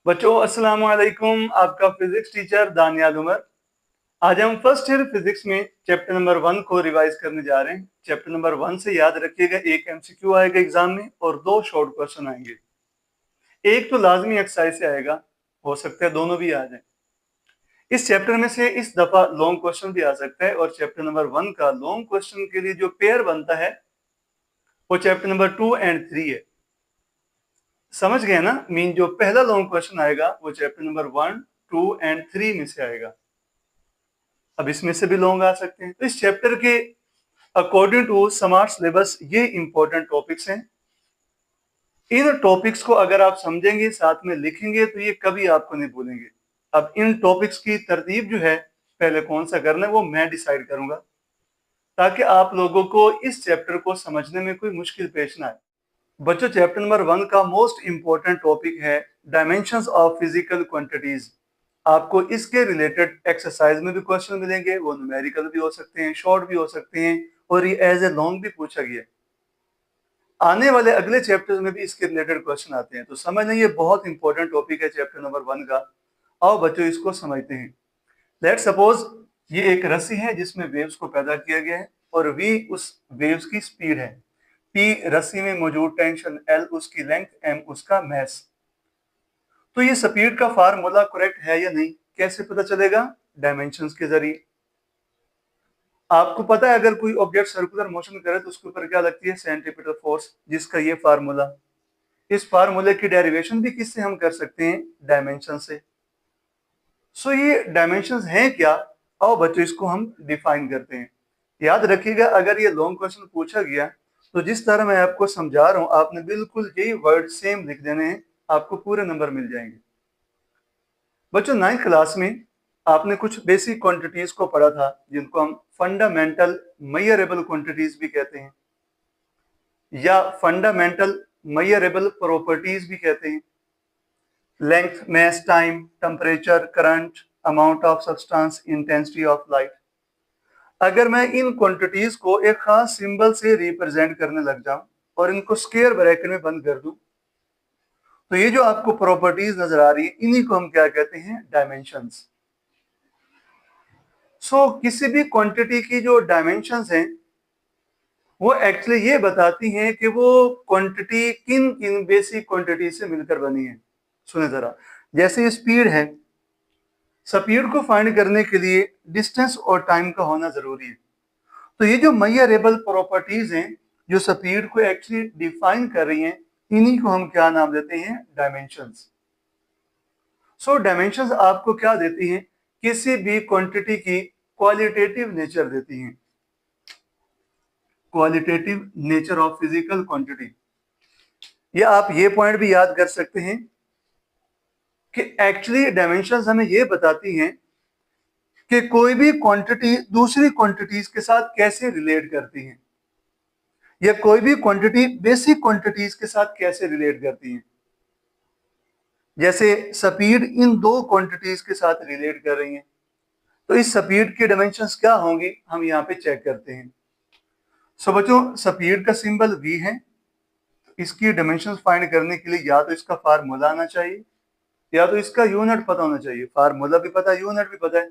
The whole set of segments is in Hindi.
बच्चों अस्सलाम वालेकुम। आपका फिजिक्स टीचर दानियाल उमर। आज हम फर्स्ट ईयर फिजिक्स में चैप्टर नंबर 1 को रिवाइज करने जा रहे हैं। चैप्टर नंबर 1 से याद रखिएगा, एक एमसीक्यू आएगा एग्जाम में और 2 शॉर्ट क्वेश्चन आएंगे। एक तो लाजमी एक्सरसाइज से आएगा, हो सकता है दोनों भी आ जाए। इस चैप्टर में से इस दफा लॉन्ग क्वेश्चन भी आ सकता है और चैप्टर नंबर 1 का लॉन्ग क्वेश्चन के लिए जो पेयर बनता है वो चैप्टर नंबर 2 एंड 3 है। समझ गए ना? मीन जो पहला लॉन्ग क्वेश्चन आएगा वो चैप्टर नंबर 1, 2 एंड 3 में से आएगा। अब इसमें से भी लॉन्ग आ सकते हैं। तो इस चैप्टर के अकॉर्डिंग टू स्मार्ट सिलेबस ये इंपॉर्टेंट टॉपिक्स हैं। इन टॉपिक्स को अगर आप समझेंगे, साथ में लिखेंगे, तो ये कभी आपको नहीं भूलेंगे। अब इन टॉपिक्स की तरतीब जो है, पहले कौन सा करना है वो मैं डिसाइड करूंगा, ताकि आप लोगों को इस चैप्टर को समझने में कोई मुश्किल पेश ना आए। बच्चों, चैप्टर नंबर 1 का मोस्ट इंपॉर्टेंट टॉपिक है डायमेंशंस ऑफ फिजिकल क्वांटिटीज। आपको इसके रिलेटेड एक्सरसाइज में भी क्वेश्चन मिलेंगे, वो न्यूमेरिकल भी हो सकते हैं, शॉर्ट भी हो सकते हैं, और ये एज ए लॉन्ग भी पूछा गया है। आने वाले अगले चैप्टर्स में भी इसके रिलेटेड क्वेश्चन आते हैं, तो समझ लें ये बहुत इंपॉर्टेंट टॉपिक है चैप्टर नंबर 1 का। आओ बच्चों इसको समझते हैं। लेट सपोज ये एक रस्सी है जिसमें वेव्स को पैदा किया गया है और v उस वेव्स की स्पीड है, p रस्सी में मौजूद टेंशन, l उसकी लेंथ, m उसका मैस। तो ये स्पीड का फार्मूला करेक्ट है या नहीं कैसे पता चलेगा? डायमेंशंस के जरिए। आपको पता है अगर कोई ऑब्जेक्ट सर्कुलर मोशन करे तो उसके ऊपर क्या लगती है? सेंट्रीपिटल फोर्स, जिसका ये फार्मूला। इस फार्मूले की डेरिवेशन भी किससे हम कर सकते हैं? डायमेंशन से। सो ये डायमेंशंस हैं क्या? आओ बच्चों इसको हम डिफाइन करते हैं। याद रखिएगा, अगर ये लॉन्ग क्वेश्चन पूछा गया तो जिस तरह मैं आपको समझा रहा हूं आपने बिल्कुल यही वर्ड सेम लिख देने हैं, आपको पूरे नंबर मिल जाएंगे। बच्चों 9th क्लास में आपने कुछ बेसिक क्वांटिटीज को पढ़ा था, जिनको हम फंडामेंटल मेजरेबल क्वांटिटीज भी कहते हैं या फंडामेंटल मेजरेबल प्रॉपर्टीज भी कहते हैं। Length, mass, time, temperature, current, amount of substance, intensity of light. अगर मैं इन क्वांटिटीज को एक खास सिंबल से रिप्रेजेंट करने लग जाऊं और इनको स्क्वायर ब्रैकेट में बंद कर दूं, तो ये जो आपको प्रॉपर्टीज नजर आ रही है इन्हीं को हम क्या कहते हैं? डायमेंशंस। सो किसी भी क्वांटिटी की जो डायमेंशंस हैं वो एक्चुअली ये बताती हैं कि वो क्वांटिटी किन किन बेसिक क्वांटिटी से मिलकर बनी है। सुने जरा, जैसे स्पीड है, स्पीड को फाइंड करने के लिए डिस्टेंस और टाइम का होना जरूरी है। तो ये जो मेजरेबल प्रॉपर्टीज हैं जो स्पीड को एक्चुअली डिफाइन कर रही हैं, इन्हीं को हम क्या नाम देते हैं? डायमेंशंस। सो डायमेंशंस आपको क्या देती हैं? किसी भी क्वांटिटी की क्वालिटेटिव नेचर देती हैं। Qualitative nature of physical quantity. या आप ये पॉइंट भी याद कर सकते हैं कि एक्चुअली डायमेंशंस हमें ये बताती हैं कि कोई भी क्वांटिटी दूसरी क्वांटिटीज के साथ कैसे रिलेट करती है, या कोई भी क्वांटिटी बेसिक क्वांटिटीज के साथ कैसे रिलेट करती है। जैसे स्पीड इन दो क्वांटिटीज के साथ रिलेट कर रही है, तो इस स्पीड की डायमेंशंस क्या होंगी हम यहाँ पे चेक करते हैं। सो बच्चों, स्पीड का सिंबल v है, तो इसकी डायमेंशंस फाइंड करने के लिए या तो इसका फार्मूला आना चाहिए या तो इसका यूनिट पता होना चाहिए। फार्मूला भी पता है, यूनिट भी पता है,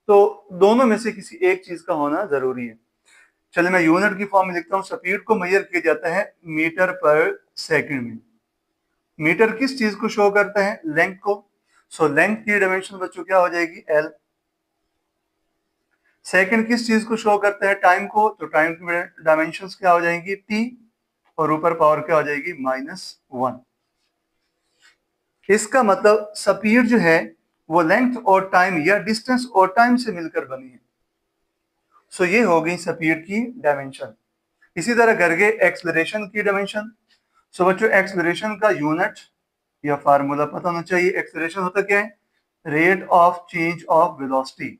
तो दोनों में से किसी एक चीज का होना जरूरी है। चलिए मैं यूनिट की फॉर्म में लिखता हूँ। स्पीड को मेजर किया जाता है मीटर पर सेकंड में। मीटर किस चीज को शो करता है? लेंथ को। सो लेंथ की डायमेंशन बच्चों क्या हो जाएगी? l। सेकंड किस चीज को शो करता है? टाइम को। तो टाइम की डायमेंशंस क्या हो जाएंगी? t, और ऊपर पावर क्या हो जाएगी? -1। इसका मतलब स्पीड जो है वो लेंथ और टाइम या डिस्टेंस और टाइम से मिलकर बनी है। सो ये हो गई स्पीड की डायमेंशन। इसी तरह करके एक्सेलरेशन की डायमेंशन। सो बच्चों, एक्सेलरेशन का यूनिट या फार्मूला पता होना चाहिए। एक्सेलरेशन होता क्या है? Rate of change of velocity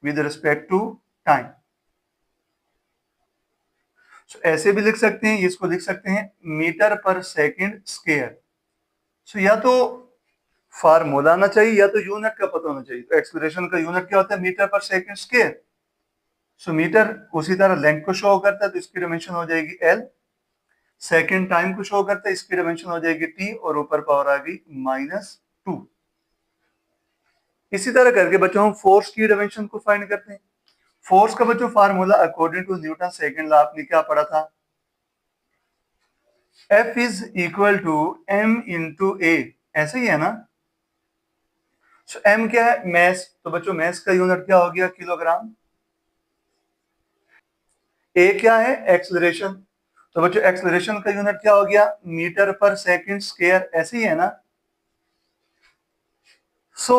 with respect to time. So ऐसे भी लिख सकते हैं, इसको लिख सकते हैं मीटर पर सेकंड स्क्वायर। सो या तो फार्मूला आना चाहिए या तो यूनिट का पता होना चाहिए। तो एक्सेलरेशन का यूनिट क्या होता है? Metre per second square. सो मीटर उसी तरह लेंथ को शो करता है, तो इसकी डायमेंशन हो जाएगी l। सेकंड टाइम को शो करता है, इसकी डायमेंशन हो जाएगी t, और ऊपर पावर आ गई -2। इसी तरह करके बच्चों हम फोर्स की डायमेंशन को फाइंड करते हैं। फोर्स का बच्चों formula according to Newton second law आपने क्या पढ़ा था, F is equal to m into a, ऐसे ही है ना। सो m क्या है, मैस, तो बच्चों मैस का यूनिट क्या हो गया, किलोग्राम। ए क्या है, एक्सलरेशन, तो बच्चों एक्सलरेशन का यूनिट क्या हो गया, मीटर पर सेकंड स्क्वायर, ऐसे ही है ना। सो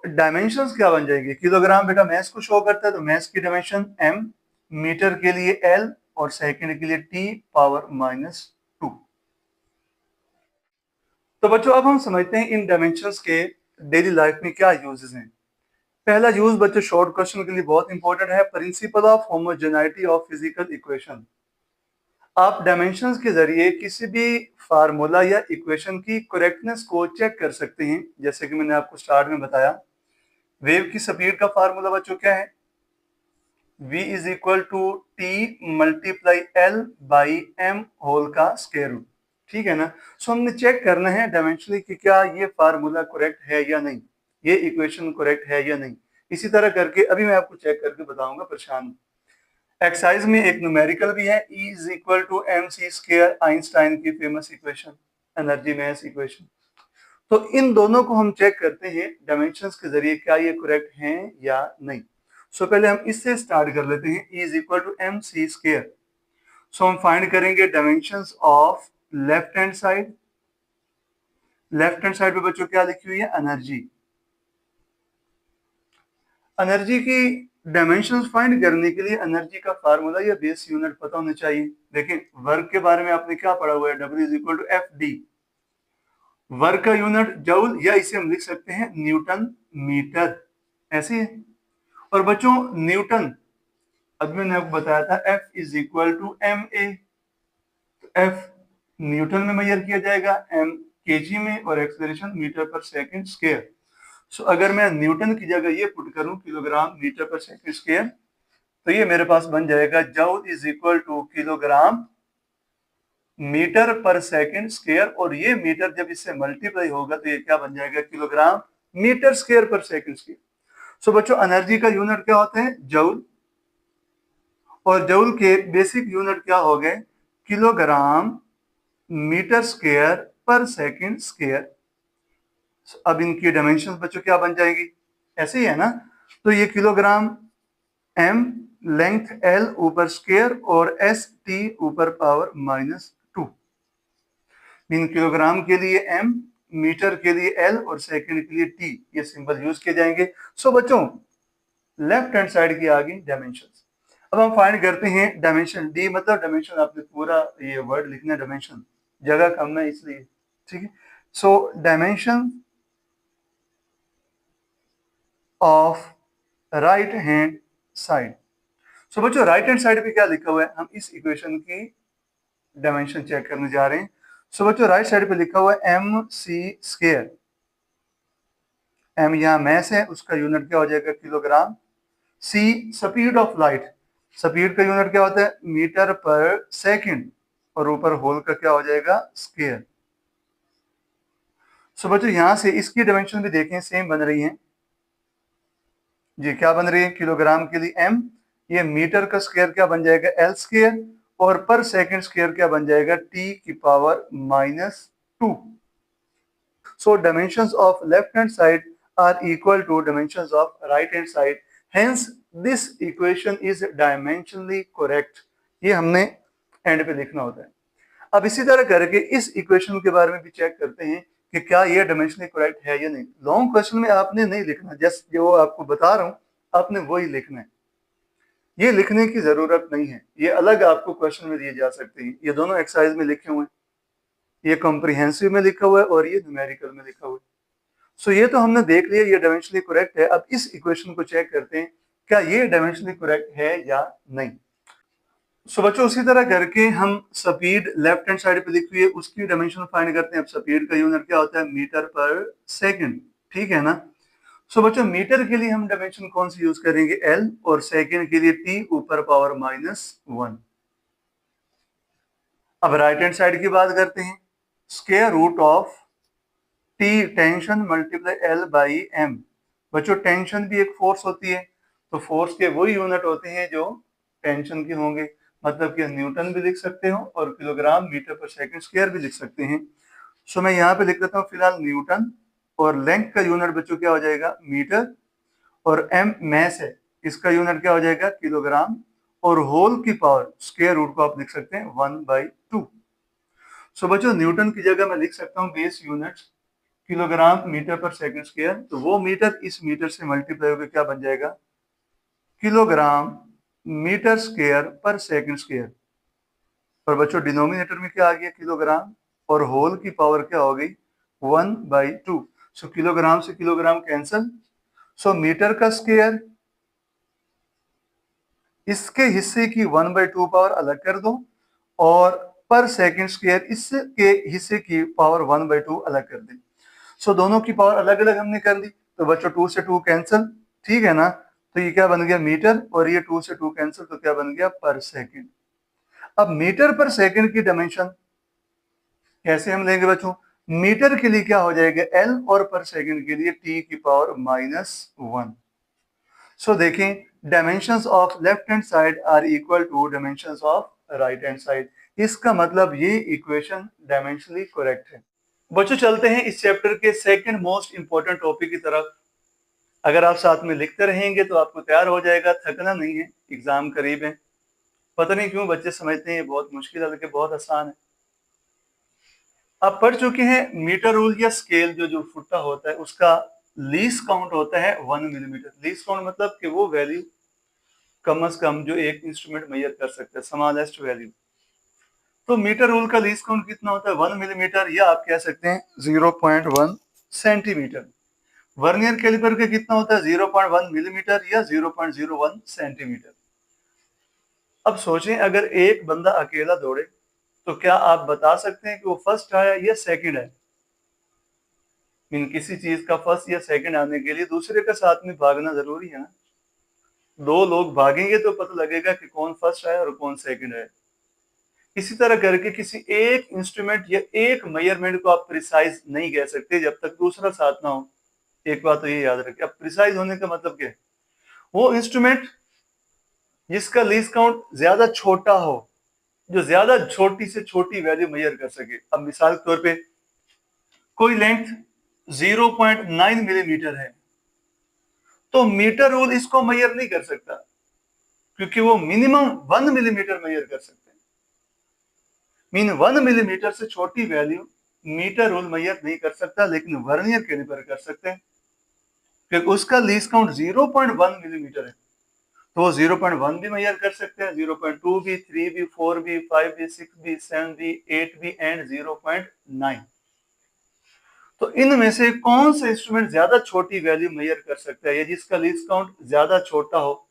डायमेंशंस क्या बन जाएगी, किलोग्राम बेटा मैस को शो करता है, तो मैस की डायमेंशन m, मीटर के लिए l और सेकंड के लिए t पावर -2। तो बच्चों अब हम समझते हैं इन डायमेंशंस के डेली लाइफ में क्या यूजेस हैं। पहला यूज बच्चों शॉर्ट क्वेश्चन के लिए बहुत इंपॉर्टेंट है, principle of homogeneity of physical equation. आप डायमेंशंस के जरिए किसी भी फार्मूला या इक्वेशन की करेक्टनेस को चेक कर सकते हैं। जैसे कि मैंने आपको स्टार्ट में बताया, वेव की स्पीड का फार्मूला बच्चों क्या है, v is equal to T multiply L by M whole का स्क्वायर रूट, ठीक है ना। सो हमने चेक करना है डायमेंशनली कि क्या ये फार्मूला करेक्ट है या नहीं, ये इक्वेशन करेक्ट है या नहीं। इसी तरह करके अभी मैं आपको चेक करके बताऊंगा, परेशान। एक्सरसाइज में एक न्यूमेरिकल भी है, E is equal to M C square, Einstein की famous equation, energy mass equation. तो इन दोनों को हम चेक करते हैं डायमेंशंस के जरिए क्या ये करेक्ट हैं या नहीं। सो पहले हम इससे स्टार्ट कर लेते हैं, E is equal to M C square. So हम फाइंड करेंगे dimensions of left hand side. Left hand side पे बच्चों क्या लिखी हुई है, एनर्जी। एनर्जी की डायमेंशंस फाइंड करने के लिए एनर्जी का फार्मूला या बेस यूनिट पता होना चाहिए। देखिए वर्क के बारे में आपने क्या पढ़ा हुआ है, W is equal to F D. Work का यूनिट जूल, या इसे हम लिख सकते हैं न्यूटन मीटर, ऐसे है। और बच्चों न्यूटन, अभी मैंने आपको बताया था F is equal to M A, तो F न्यूटन में मेजर किया जाएगा, m केजी में, और acceleration metre per second square. So अगर मैं न्यूटन की जगह ये पुट करूं kilogram metre per second square, तो ये मेरे पास बन जाएगा joule is equal to kilogram metre per second square, और ये मीटर जब इससे मल्टीप्लाई होगा तो ये क्या बन जाएगा, किलोग्राम मीटर स्क्वायर पर सेकंड स्क्वायर। सो बच्चों एनर्जी का यूनिट क्या होता है, जूल, और जूल के बेसिक यूनिट क्या हो गए, किलोग्राम मीटर स्क्वायर पर सेकंड स्क्वायर। अब इनकी डायमेंशन बच्चों क्या बन जाएगी, ऐसे ही है ना। तो ये किलोग्राम, m लेंथ l ऊपर स्क्वायर, और s t ऊपर पावर -2। मीन किलोग्राम के लिए m, मीटर के लिए l और सेकंड के लिए t, ये सिंबल यूज किए जाएंगे। सो बच्चों लेफ्ट हैंड साइड की आ गई डायमेंशंस। अब हम फाइंड करते हैं डायमेंशन d, मतलब डायमेंशन आपने पूरा ये वर्ड लिखना है, डायमेंशन जगह कम है इसलिए, ठीक है। So dimension of right hand side. So बच्चों राइट हैंड साइड पे क्या लिखा हुआ है, हम इस इक्वेशन की डायमेंशन चेक करने जा रहे हैं। सो बच्चों राइट साइड पे लिखा हुआ है एम सी स्क्वायर। एम यहाँ मैस है, उसका यूनिट क्या हो जाएगा, kilogram. C speed of light, speed का यूनिट क्या होता है, मीटर पर सेकंड, और ऊपर होल का क्या हो जाएगा, स्क्वायर। सो बच्चों यहां से इसकी डायमेंशन भी देखें, सेम बन रही है जी, क्या बन रही है, किलोग्राम के लिए m, ये मीटर का स्क्वायर क्या बन जाएगा, l स्क्वायर, और पर सेकंड स्क्वायर क्या बन जाएगा, t की power -2। So dimensions of left hand side are equal to dimensions of right hand side, hence this equation is dimensionally correct. ये हमने एंड पे लिखना होता है। अब इसी तरह करके इस इक्वेशन के बारे में भी चेक करते हैं कि क्या ये डायमेंशनली करेक्ट है या नहीं। लॉन्ग क्वेश्चन में आपने नहीं लिखना, जस्ट जो आपको बता रहा हूं आपने वही लिखना है, ये लिखने की जरूरत नहीं है, ये अलग आपको क्वेश्चन में दिए जा सकते हैं। ये दोनों एक्सरसाइज में लिखे हुए हैं, ये कॉम्प्रिहेंसिव में लिखा हुआ है और ये न्यूमेरिकल में लिखा हुआ है। सो ये तो हमने देख लिया ये डायमेंशनली करेक्ट है। अब इस इक्वेशन को चेक करते हैं क्या ये डायमेंशनली करेक्ट है या नहीं। सो बच्चों उसी तरह करके हम स्पीड लेफ्ट हैंड साइड पे लिखी हुई है उसकी डायमेंशन फाइंड करते हैं। अब स्पीड का यूनिट क्या होता है, मीटर पर सेकंड, ठीक है ना। सो बच्चों मीटर के लिए हम डायमेंशन कौन सी यूज करेंगे, एल, और सेकंड के लिए टी ऊपर पावर -1। अब राइट हैंड साइड की बात करते हैं, square root of T tension multiply L by M. बच्चों टेंशन भी एक फोर्स होती है, तो फोर्स के वही यूनिट होते हैं जो टेंशन के होंगे, मतलब कि न्यूटन भी लिख सकते हो और kilogram metre per second square भी लिख सकते हैं। सो मैं यहाँ पे लिख देता हूँ फिलहाल न्यूटन, और लेंथ का यूनिट बच्चों क्या हो जाएगा, मीटर, और एम मैस है, इसका यूनिट क्या हो जाएगा, किलोग्राम, और होल की पावर स्क्वायर रूट को आप लिख सकते हैं 1/2। सो बच्चों न्यूटन की जगह मैं लिख सकता हूँ base unit kilogram metre per second square, तो वो मीटर इस मीटर से मल्टीप्लाई होकर क्या बन जाएगा, किलोग्राम मीटर स्क्वायर पर सेकंड स्क्वायर। और बच्चों डिनोमिनेटर में क्या आ गया, किलोग्राम, और होल की पावर क्या हो गई, 1/2। सो किलोग्राम से किलोग्राम कैंसल, सो मीटर का स्क्वायर, इसके हिस्से की 1/2 पावर अलग कर दो, और पर सेकंड स्क्वायर इसके हिस्से की पावर 1/2 अलग कर दे। सो दोनों की पावर अलग अलग हमने कर दी, तो बच्चों 2 से 2 कैंसिल, ठीक है ना, तो ये क्या बन गया मीटर, और ये 2 से 2 कैंसिल, तो क्या बन गया पर सेकंड। अब मीटर पर सेकंड की डायमेंशन कैसे हम लेंगे बच्चों, मीटर के लिए क्या हो जाएगा एल, और पर सेकंड के लिए टी की पावर -1। सो देखें dimensions of left hand side are equal to dimensions of right hand side, इसका मतलब ये इक्वेशन डायमेंशनली करेक्ट है। बच्चों चलते हैं इस चैप्टर के सेकंड मोस्ट इंपॉर्टेंट टॉपिक की तरफ। अगर आप साथ में लिखते रहेंगे तो आपको तैयार हो जाएगा, थकना नहीं है, एग्जाम करीब है। पता नहीं क्यों बच्चे समझते हैं ये बहुत मुश्किल है, लेकिन बहुत आसान है। आप पढ़ चुके हैं मीटर रूल या स्केल, जो फुट्टा होता है उसका लीस्ट काउंट होता है 1 मिलीमीटर। लीस्ट काउंट मतलब कि वो वैल्यू कम से कम जो एक इंस्ट्रूमेंट मेजर कर सकता है, स्मॉलेस्ट वैल्यू। तो मीटर रूल का लीस्ट काउंट कितना होता है, 1 मिलीमीटर, या आप कह सकते हैं 0.1 सेंटीमीटर। वर्नियर कैलिपर के कितना होता है, 0.1 मिलीमीटर या 0.01 सेंटीमीटर। अब सोचें अगर एक बंदा अकेला दौड़े तो क्या आप बता सकते हैं कि वो फर्स्ट आया या सेकंड है। मीन किसी चीज का फर्स्ट या सेकंड आने के लिए दूसरे के साथ में भागना जरूरी है ना। दो लोग भागेंगे तो पता लगेगा कि कौन फर्स्ट आया और कौन सेकंड है। इसी तरह करके किसी एक इंस्ट्रूमेंट या एक मेजरमेंट को आप प्रिसाइज नहीं कह सकते जब तक दूसरा साथ ना हो। एक बात तो ये याद रखिए। अब प्रिसाइज होने का मतलब क्या है, वो इंस्ट्रूमेंट जिसका लीस्ट काउंट ज्यादा छोटा हो, जो ज्यादा छोटी से छोटी वैल्यू मेजर कर सके। अब मिसाल के तौर पे कोई लेंथ 0.9 मिलीमीटर है, तो मीटर रूल इसको मेजर नहीं कर सकता, क्योंकि वो मिनिमम 1 मिलीमीटर मेजर कर सकते हैं। मीन 1 मिलीमीटर से छोटी वैल्यू मीटर रूल मेजर नहीं कर सकता, लेकिन वर्नियर कैलिपर कर सकते हैं, क्योंकि उसका लीस्ट काउंट 0.1 मिलीमीटर है। तो वो 0.1 भी मेजर कर सकते हैं, 0.2 भी, 3 भी, 4 भी, 5 भी, 6 भी, 7 भी, 8 भी, एंड 0.9। तो इनमें से कौन सा इंस्ट्रूमेंट ज्यादा छोटी वैल्यू मेजर कर सकता है या जिसका लीस्ट काउंट ज्यादा छोटा हो,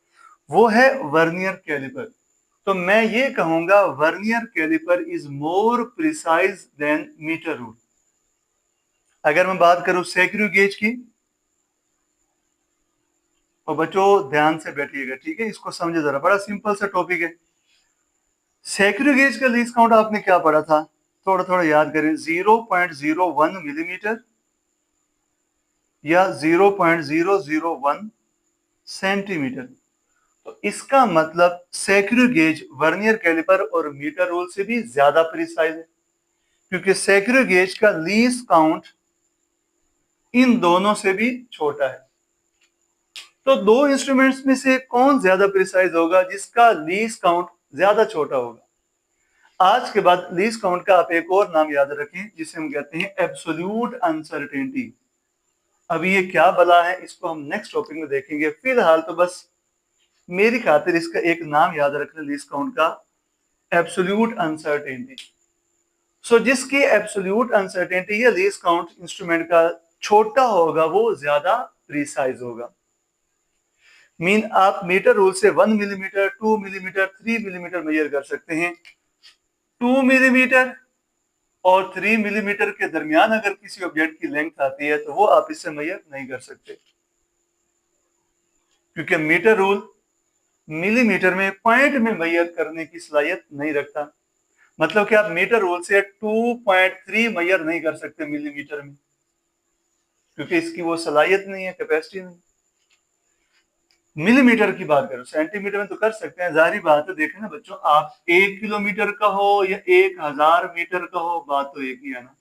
वो है वर्नियर कैलिपर। तो मैं ये कहूंगा vernier calliper is more precise than metre rule. अगर मैं बात करूं सेक्रू गेज की, और बच्चों ध्यान से बैठिएगा, ठीक है, इसको समझे जरा, बड़ा सिंपल सा टॉपिक है। सेक्रू गेज का लीस्ट काउंट आपने क्या पढ़ा था, थोड़ा थोड़ा याद करें, 0.01 मिलीमीटर या 0.001 सेंटीमीटर। तो इसका मतलब सेक्रू गेज वर्नियर कैलिपर और मीटर रूल से भी ज्यादा प्रिसाइज है, क्योंकि सेक्रू गेज का लीस्ट काउंट इन दोनों से भी छोटा है। तो दो इंस्ट्रूमेंट्स में से कौन ज्यादा प्रिसाइज होगा, जिसका लीस्ट काउंट ज्यादा छोटा होगा। आज के बाद लीस्ट काउंट का आप एक और नाम याद रखें, जिसे हम कहते हैं एब्सोल्यूट अनसर्टेनिटी। अभी ये क्या बला है, इसको हम नेक्स्ट टॉपिक में देखेंगे। फिलहाल तो बस मेरी खातिर इसका एक नाम याद रखना लीस्ट काउंट का, एब्सोल्यूट अनसर्टेनिटी। सो जिसकी एब्सोल्यूट अनसर्टेनिटी या लीस्ट काउंट इंस्ट्रूमेंट का छोटा होगा वो ज्यादा प्रिसाइज होगा। मीन आप मीटर रूल से 1 मिलीमीटर, 2 मिलीमीटर, 3 मिलीमीटर मेजर कर सकते हैं। 2 मिलीमीटर और 3 मिलीमीटर के दरमियान अगर किसी ऑब्जेक्ट की लेंथ आती है तो वो आप इससे मेजर नहीं कर सकते, क्योंकि मीटर रूल मिलीमीटर में पॉइंट में मेजर करने की सलाहियत नहीं रखता। मतलब कि आप मीटर रूल से 2.3 मेजर नहीं कर सकते मिलीमीटर में, क्योंकि इसकी वो सलाहियत नहीं है, कैपेसिटी नहीं। मिलीमीटर की बात करो, सेंटीमीटर में तो कर सकते हैं, जाहिर बात है। देखें ना बच्चों, आप 1 किलोमीटर का हो या 1000 मीटर का हो, बात तो एक ही है ना।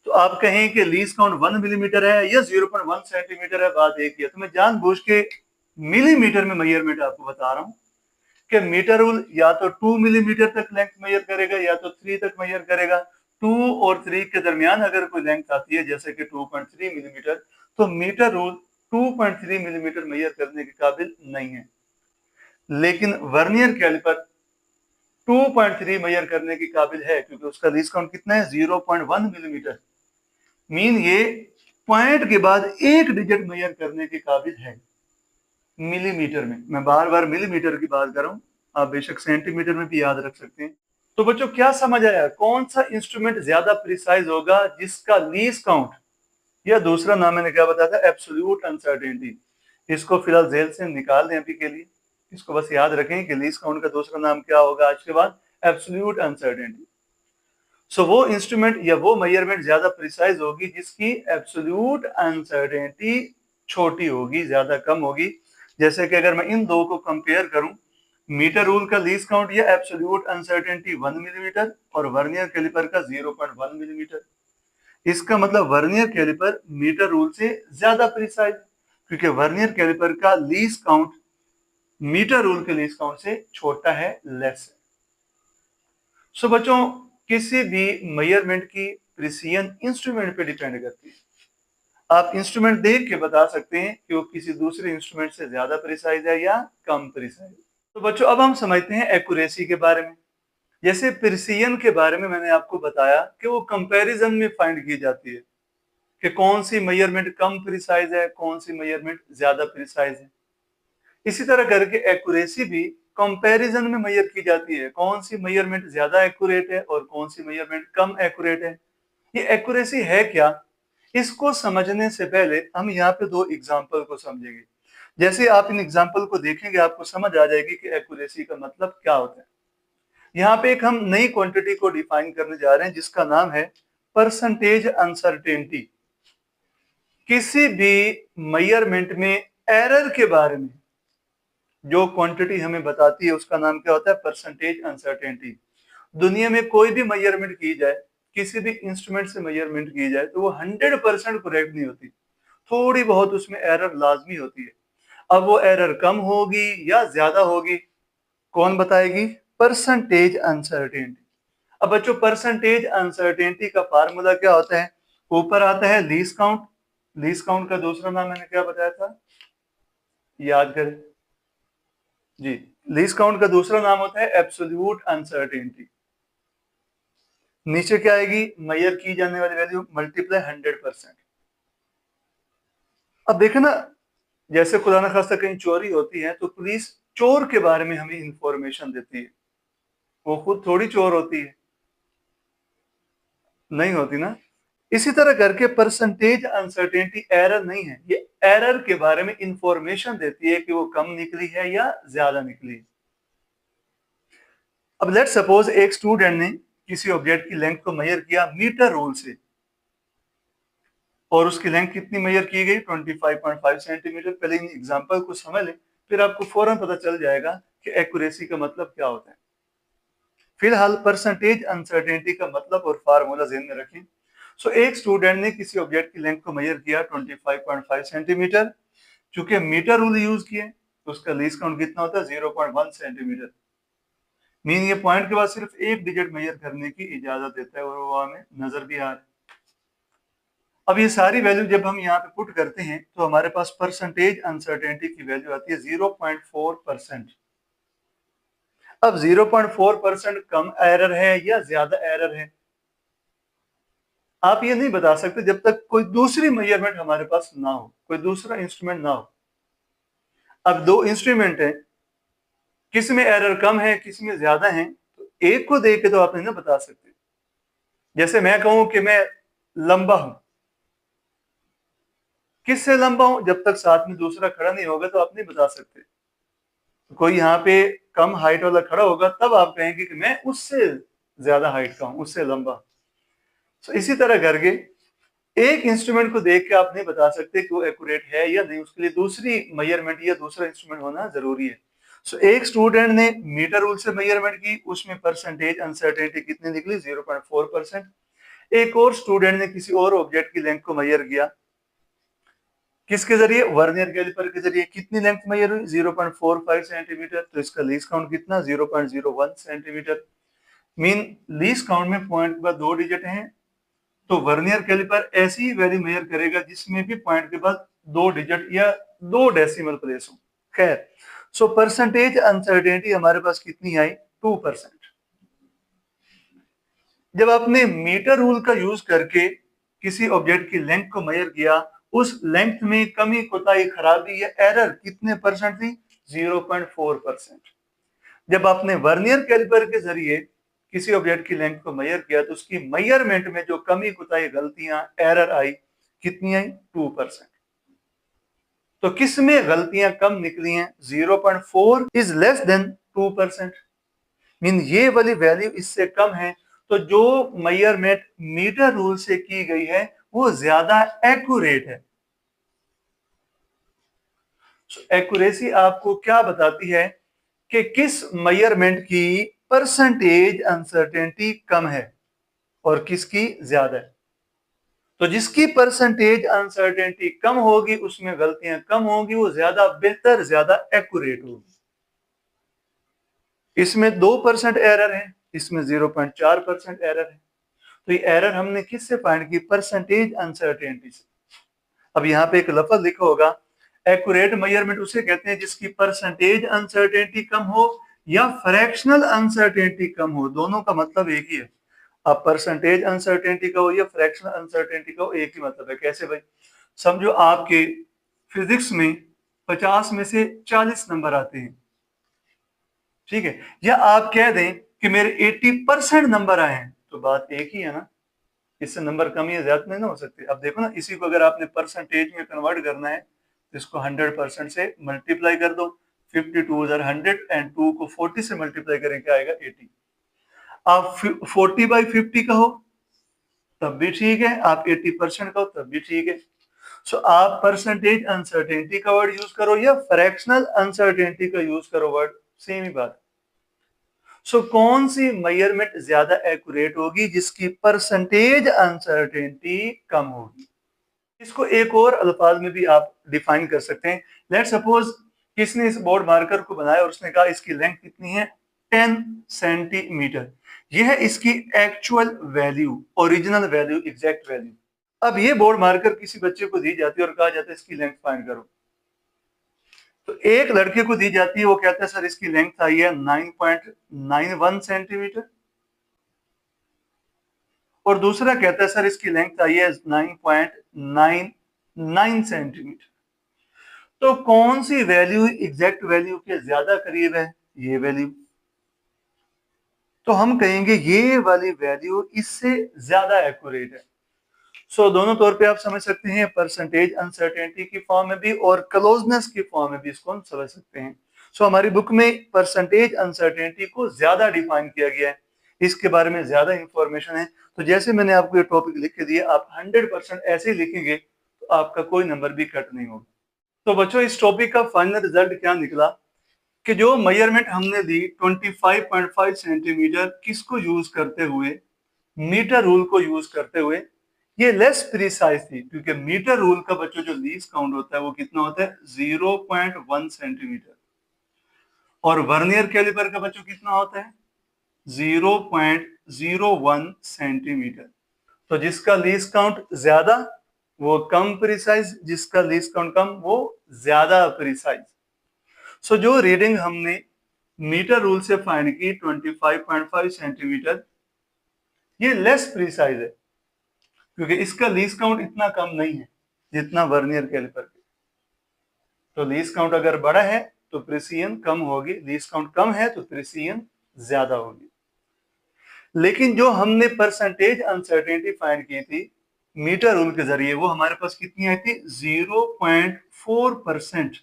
तो आप कहें कि लीस्ट काउंट 1 मिलीमीटर है या 0.1 सेंटीमीटर है, बात एक ही है। तो मैं जानबूझ के मिलीमीटर में मेजरमेंट आपको बता रहा हूं कि मीटर रूल या तो 2 मिलीमीटर तक लेंथ मेजर करेगा या तो 3 तक मेजर करेगा। 2 और 3 के दरमियान अगर कोई लेंथ आती है जैसे कि 2.3 मिलीमीटर, तो मीटर रूल 2.3 मिलीमीटर मेजर करने के काबिल नहीं है। लेकिन वर्नियर कैलिपर 2.3 मेजर करने के काबिल है, क्योंकि उसका लीस्ट काउंट कितना है, 0.1 मिलीमीटर। मीन ये पॉइंट के बाद एक डिजिट मेजर करने के काबिल है मिलीमीटर में। मैं बार बार मिलीमीटर की बात कर रहा हूं, आप बेशक सेंटीमीटर में भी याद रख सकते हैं। तो बच्चों क्या समझ आया, कौन सा इंस्ट्रूमेंट ज्यादा प्रिसाइज होगा, जिसका लीस्ट काउंट, या दूसरा नाम मैंने क्या बताया था, एब्सोल्यूट अनसर्टेनिटी। इसको फिलहाल जेल से निकाल दें अभी के लिए, इसको बस याद रखें कि लीस्ट काउंट का दूसरा नाम क्या होगा आज के बाद, एब्सोल्यूट अनसर्टेनिटी। सो वो इंस्ट्रूमेंट या वो मेजरमेंट ज्यादा प्रिसाइज होगी जिसकी एब्सोल्यूट अनसर्टेनिटी छोटी होगी, ज्यादा कम होगी। जैसे कि अगर मैं इन दो को कंपेयर करूं, मीटर रूल का लीस्ट काउंट या एब्सोल्यूट अनसर्टेनिटी 1 मिलीमीटर और वर्नियर कैलिपर का 0.1 मिलीमीटर। इसका मतलब वर्नियर कैलिपर मीटर रूल से ज्यादा प्रिसाइज, क्योंकि वर्नियर कैलिपर का लीस्ट काउंट मीटर रूल के लीस्ट काउंट से छोटा है, लेस है। सो बच्चों, किसी भी मेजरमेंट की प्रिसीजन इंस्ट्रूमेंट पे डिपेंड करती है। आप इंस्ट्रूमेंट देख के बता सकते हैं कि वो किसी दूसरे इंस्ट्रूमेंट से ज्यादा प्रिसाइज है या कम प्रिसाइज। तो बच्चों अब हम समझते हैं एक्यूरेसी के बारे में। जैसे प्रिसीजन के बारे में मैंने आपको बताया कि वो कंपैरिजन में फाइंड की जाती है कि कौन सी मेजरमेंट कम प्रिसाइज है, कौन सी मेजरमेंट ज्यादा प्रिसाइज है। इसी तरह करके एक्यूरेसी भी कंपैरिजन में मेजर की जाती है, कौन सी मेजरमेंट ज्यादा एक्यूरेट है और कौन सी मेजरमेंट कम एक्यूरेट है। ये एक्यूरेसी है क्या, इसको समझने से पहले हम यहाँ पे दो एग्जाम्पल को समझेंगे। जैसे आप इन एग्जाम्पल को देखेंगे आपको समझ आ जाएगी कि एक्यूरेसी का मतलब क्या होता है। यहाँ पे एक हम नई क्वांटिटी को डिफाइन करने जा रहे हैं जिसका नाम है परसेंटेज अनसर्टेनिटी। किसी भी मेजरमेंट में एरर के बारे में जो क्वांटिटी हमें बताती है उसका नाम क्या होता है, परसेंटेज अनसर्टेनिटी। दुनिया में कोई भी मेजरमेंट की जाए, किसी भी इंस्ट्रूमेंट से मेजरमेंट की जाए, तो वो 100% करेक्ट नहीं होती, थोड़ी बहुत उसमें एरर लाजमी होती है। अब वो एरर कम होगी या ज्यादा होगी, कौन बताएगी, परसेंटेज अनसर्टेनिटी। अब बच्चों परसेंटेज अनसर्टेनिटी का फार्मूला क्या होता है, ऊपर आता है लीस्ट काउंट। लीस्ट काउंट का दूसरा नाम मैंने क्या बताया था, याद करें जी, लीस्ट काउंट का दूसरा नाम होता है एब्सोल्यूट अनसर्टेनिटी। नीचे क्या आएगी, मेजर की जाने वाली वैल्यू मल्टीप्लाई 100%। अब देखे ना, जैसे खुदा न खास्ता कहीं चोरी होती है तो पुलिस चोर के बारे में हमें इंफॉर्मेशन देती है, वो खुद थोड़ी चोर होती है, नहीं होती ना। इसी तरह करके परसेंटेज अनसर्टेनिटी एरर नहीं है, ये एरर के बारे में इंफॉर्मेशन देती है कि वो कम निकली है या ज्यादा निकली है। अब लेट सपोज एक स्टूडेंट ने किसी ऑब्जेक्ट की लेंथ को मेजर किया मीटर रूल से, और उसकी लेंथ कितनी मेजर की गई, 25.5 सेंटीमीटर। पहले इन एग्जांपल को समझ लें, फिर आपको फौरन पता चल जाएगा कि एक्यूरेसी का मतलब क्या होता है। फिलहाल परसेंटेज अनसर्टेनिटी का मतलब और फार्मूला ज़हन में रखें। सो एक स्टूडेंट ने किसी ऑब्जेक्ट की लेंथ को मेजर किया 25.5 सेंटीमीटर। चूंकि मीटर रूल यूज किए तो उसका लीस्ट काउंट कितना होता है, 0.1 सेंटीमीटर। मीन ये पॉइंट के बाद सिर्फ एक डिजिट मेजर करने की इजाजत देता है और वो हमें नजर भी आ रहा है। अब ये सारी वैल्यू जब हम यहाँ पे पुट करते हैं तो हमारे पास परसेंटेज अनसर्टेनिटी की वैल्यू आती है 0.4%। अब 0.4% कम एरर है या ज्यादा एरर है, आप ये नहीं बता सकते जब तक कोई दूसरी मेजरमेंट हमारे पास ना हो, कोई दूसरा इंस्ट्रूमेंट ना हो। अब दो इंस्ट्रूमेंट है, किसी में एरर कम है किसी में ज्यादा है, तो एक को देख के तो आप नहीं ना बता सकते। जैसे मैं कहूं कि मैं लंबा हूं, किससे लंबा हूं, जब तक साथ में दूसरा खड़ा नहीं होगा तो आप नहीं बता सकते। कोई यहाँ पे कम हाइट वाला खड़ा होगा तब आप कहेंगे कि मैं उससे ज्यादा हाइट का हूं, उससे लंबा। तो इसी तरह करके एक इंस्ट्रूमेंट को देख के आप नहीं बता सकते कि वो एक्यूरेट है या नहीं, उसके लिए दूसरी मेजरमेंट या दूसरा इंस्ट्रूमेंट होना जरूरी है। सो एक स्टूडेंट ने मीटर रूल से मेजरमेंट की, उसमें परसेंटेज अनसर्टेनिटी कितनी निकली, 0.4%। एक और स्टूडेंट ने किसी और ऑब्जेक्ट की लेंथ को मेजर किया, किसके जरिए, वर्नियर कैलिपर के जरिए। कितनी लेंथ मेजर हुई, 0.45 सेंटीमीटर। तो इसका लीस्ट काउंट कितना, 0.01 सेंटीमीटर। मीन लीस्ट काउंट में पॉइंट के बाद 2 डिजिट हैं, तो वर्नियर कैलिपर ऐसी वैल्यू मेजर करेगा जिसमें भी पॉइंट के बाद 2 डिजिट या 2 डेसिमल प्लेस हो। खैर, सो परसेंटेज अनसर्टेनिटी हमारे पास कितनी आई, 2%। जब आपने मीटर रूल का यूज करके किसी ऑब्जेक्ट की लेंथ को मेजर किया, उस लेंथ में कमी, कोताही, खराबी या एरर कितने परसेंट थी, 0.4%। जब आपने वर्नियर कैलिपर के जरिए किसी ऑब्जेक्ट की लेंथ को मेजर किया, तो उसकी मेजरमेंट में जो कमी, कोताही, गलतियां, एरर आई, कितनी आई, 2%। तो किस में गलतियां कम निकली हैं, 0.4 इज लेस देन 2%। मीन ये वाली वैल्यू इससे कम है, तो जो मेजरमेंट मीटर रूल से की गई है वो ज्यादा एक्यूरेट है। एक्यूरेसी आपको क्या बताती है कि किस मेजरमेंट की परसेंटेज अनसर्टेनिटी कम है और किसकी ज्यादा है। तो जिसकी परसेंटेज अनसर्टेनिटी कम होगी, उसमें गलतियां कम होगी, वो ज्यादा बेहतर, ज्यादा एक्यूरेट होगी। इसमें 2% एरर है, इसमें 0.4% एरर है। तो ये एरर हमने किससे फाइंड की, परसेंटेज अनसर्टेनिटी से। अब यहाँ पे एक लफ्ज लिखा होगा, एक्यूरेट मेजरमेंट उसे कहते हैं जिसकी परसेंटेज अनसर्टेनिटी कम हो या फ्रैक्शनल अनसर्टेनिटी कम हो, दोनों का मतलब एक ही है। अब परसेंटेज अनसर्टेनिटी का हो या फ्रैक्शनल अनसर्टेनिटी का हो, एक ही मतलब है। कैसे भाई, समझो आपके फिजिक्स में 50 में से 40 नंबर आते हैं, ठीक है, या आप कह दें कि मेरे 80% नंबर आए हैं, तो बात एक ही है ना, इससे नंबर कम या ज्यादा नहीं ना हो सकते। अब देखो ना, इसी को अगर आपने परसेंटेज में कन्वर्ट करना है, तो इसको 100% से मल्टीप्लाई कर दो, 52 100 एंड 2 को 40 से मल्टीप्लाई करें, क्या आएगा, 80। आप 40/50 कहो तब भी ठीक है, आप 80% कहो तब भी ठीक है। सो आप परसेंटेज अनसर्टेनिटी का वर्ड यूज करो या फ्रैक्शनल अनसर्टेनिटी का यूज करो वर्ड, सेम ही बात। सो कौन सी मेजरमेंट ज्यादा एक्यूरेट होगी, जिसकी परसेंटेज अनसर्टेनिटी कम होगी। इसको एक और अल्फाज में भी आप डिफाइन कर सकते हैं। लेट सपोज किसने इस बोर्ड मार्कर को बनाया और उसने कहा इसकी लेंथ कितनी है, 10 सेंटीमीटर। यह है इसकी actual value, original value, exact value. अब ये बोर्ड मार्कर किसी बच्चे को दी जाती है और कहा जाता है इसकी लेंथ फाइंड करो। तो एक लड़के को दी जाती है, वो कहता है सर इसकी लेंथ आई है 9.91 सेंटीमीटर, और दूसरा कहता है सर इसकी लेंथ आई है 9.99 सेंटीमीटर। तो कौन सी वैल्यू एग्जैक्ट वैल्यू के ज्यादा करीब है, ये वैल्यू। तो हम कहेंगे ये वाली वैल्यू इससे ज्यादा एक्यूरेट है। सो दोनों तौर पे आप समझ सकते हैं, परसेंटेज अनसर्टेनिटी की फॉर्म में भी और क्लोजनेस की फॉर्म में भी इसको हम समझ सकते हैं। सो हमारी बुक में परसेंटेज अनसर्टेनिटी को ज्यादा डिफाइन किया गया है, इसके बारे में ज्यादा इंफॉर्मेशन है। तो जैसे मैंने आपको ये टॉपिक लिख के दिया, आप 100% ऐसे ही लिखेंगे तो आपका कोई नंबर भी कट नहीं होगा। तो बच्चों, इस टॉपिक का फाइनल रिजल्ट क्या निकला कि जो मेजरमेंट हमने दी 25.5 सेंटीमीटर, किसको यूज करते हुए, मीटर रूल को यूज करते हुए, ये लेस प्रिसाइज थी, क्योंकि मीटर रूल का बच्चों जो लीस्ट काउंट होता है वो कितना होता है, 0.1 सेंटीमीटर। और वर्नियर कैलिपर का बच्चों कितना होता है, 0.01 सेंटीमीटर। तो जिसका लीस्ट काउंट ज्यादा वो कम प्रिसाइज, जिसका लीस्ट काउंट कम वो ज्यादा प्रिसाइज। सो जो रीडिंग हमने मीटर रूल से फाइंड की 25.5 सेंटीमीटर, ये लेस प्रिसाइज है, क्योंकि इसका लीस्ट काउंट इतना कम नहीं है जितना वर्नियर कैलिपर के। तो लीस्ट काउंट अगर बड़ा है तो प्रिसीजन कम होगी, लीस्ट काउंट कम है तो प्रिसीजन ज्यादा होगी। लेकिन जो हमने परसेंटेज अनसर्टेनिटी फाइंड की थी मीटर रूल के जरिए, वो हमारे पास कितनी आई थी, 0.4%।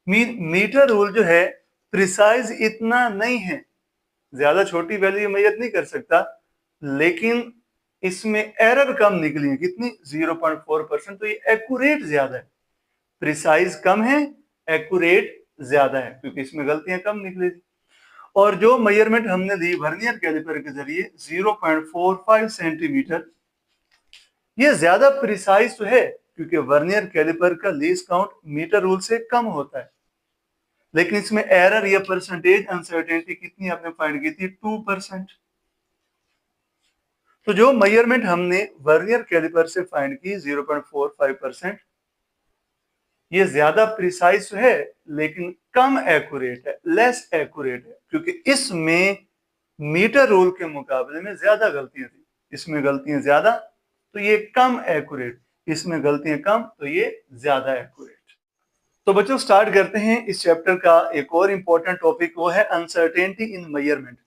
मीटर रूल जो है प्रिसाइज इतना नहीं है, ज्यादा छोटी वैल्यू मेजर नहीं कर सकता, लेकिन इसमें एरर कम निकली है, कितनी 0.4%। तो ये एक्यूरेट ज्यादा है, प्रिसाइज कम है, एक्यूरेट ज्यादा है, क्योंकि इसमें गलतियां कम निकली थी। और जो मेजरमेंट हमने दी वर्नियर कैलिपर के जरिए 0.45 सेंटीमीटर, ये ज्यादा प्रिसाइज तो है क्योंकि वर्नियर कैलिपर का लीस्ट काउंट मीटर रूल से कम होता है, लेकिन इसमें एरर या परसेंटेज अनसर्टेनिटी कितनी आपने फाइंड की थी, 2%। तो जो मेजरमेंट हमने वर्नियर कैलिपर से फाइंड की 0.45%, ये ज्यादा प्रिसाइज है लेकिन कम एक्यूरेट है, लेस एक्यूरेट है, क्योंकि इसमें मीटर रूल के मुकाबले में ज्यादा गलतियां थी। इसमें गलतियां ज्यादा तो ये कम एक्यूरेट, इसमें गलतियां कम तो ये ज्यादा एक्यूरेट। तो बच्चों स्टार्ट करते हैं इस चैप्टर का एक और इंपॉर्टेंट टॉपिक, वो है अनसर्टेनिटी इन मेजरमेंट।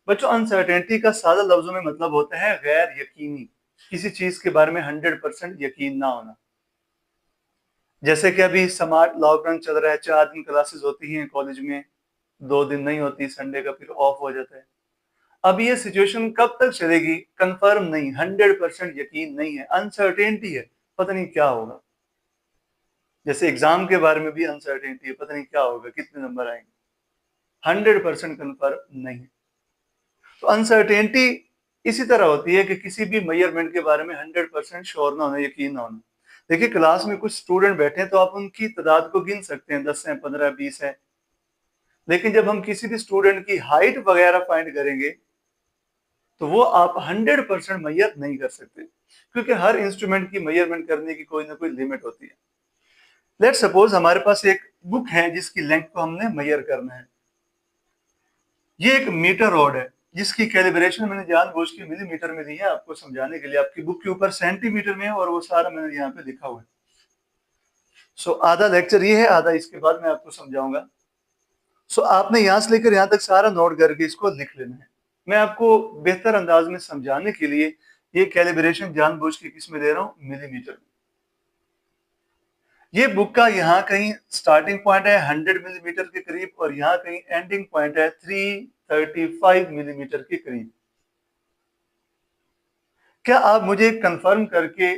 बच्चों अनसर्टेनिटी का सादा लफ्जों में मतलब होता है गैर यकीनी, किसी चीज के बारे में 100% यकीन ना होना। जैसे कि अभी स्मार्ट लॉकडाउन चल रहा है, 4 दिन क्लासेस होती हैं कॉलेज में, 2 दिन नहीं होती, संडे का फिर ऑफ हो जाता है। अब ये सिचुएशन कब तक चलेगी, कंफर्म नहीं, 100% यकीन नहीं है, अनसर्टेनिटी है, पता नहीं क्या होगा। जैसे एग्जाम के बारे में भी अनसर्टेनिटी है, पता नहीं क्या होगा, कितने नंबर आएंगे, 100% कंफर्म नहीं है। तो अनसर्टेनिटी इसी तरह होती है कि किसी भी मेजरमेंट के बारे में 100% श्योर ना होना, यकीन ना होना। देखिए क्लास में कुछ स्टूडेंट बैठे हैं तो आप उनकी तादाद को गिन सकते हैं, 10 है, 15, 20 है, लेकिन जब हम किसी भी स्टूडेंट की हाइट वगैरह फाइंड करेंगे तो वो आप 100% मेजर नहीं कर सकते, क्योंकि हर इंस्ट्रूमेंट की मेजरमेंट करने की कोई ना कोई लिमिट होती है। लेट सपोज हमारे पास एक बुक है जिसकी लेंथ को हमने मेजर करना है। ये एक मीटर रॉड है जिसकी कैलिब्रेशन मैंने जानबूझ के मिलीमीटर में दी है आपको समझाने के लिए। आपकी बुक के ऊपर सेंटीमीटर में है और वो सारा मैंने यहाँ पे लिखा हुआ है। सो आधा लेक्चर ये है, आधा इसके बाद मैं आपको समझाऊंगा। सो आपने यहां से लेकर यहां तक सारा नोट करके इसको लिख लेना है। मैं आपको बेहतर अंदाज में समझाने के लिए ये कैलिब्रेशन जानबूझ के किस में दे रहा हूँ, मिलीमीटर में। ये बुक का यहाँ कहीं स्टार्टिंग पॉइंट है 100 मिलीमीटर के करीब और यहाँ कहीं एंडिंग पॉइंट है 335 मिलीमीटर के करीब। क्या आप मुझे कंफर्म करके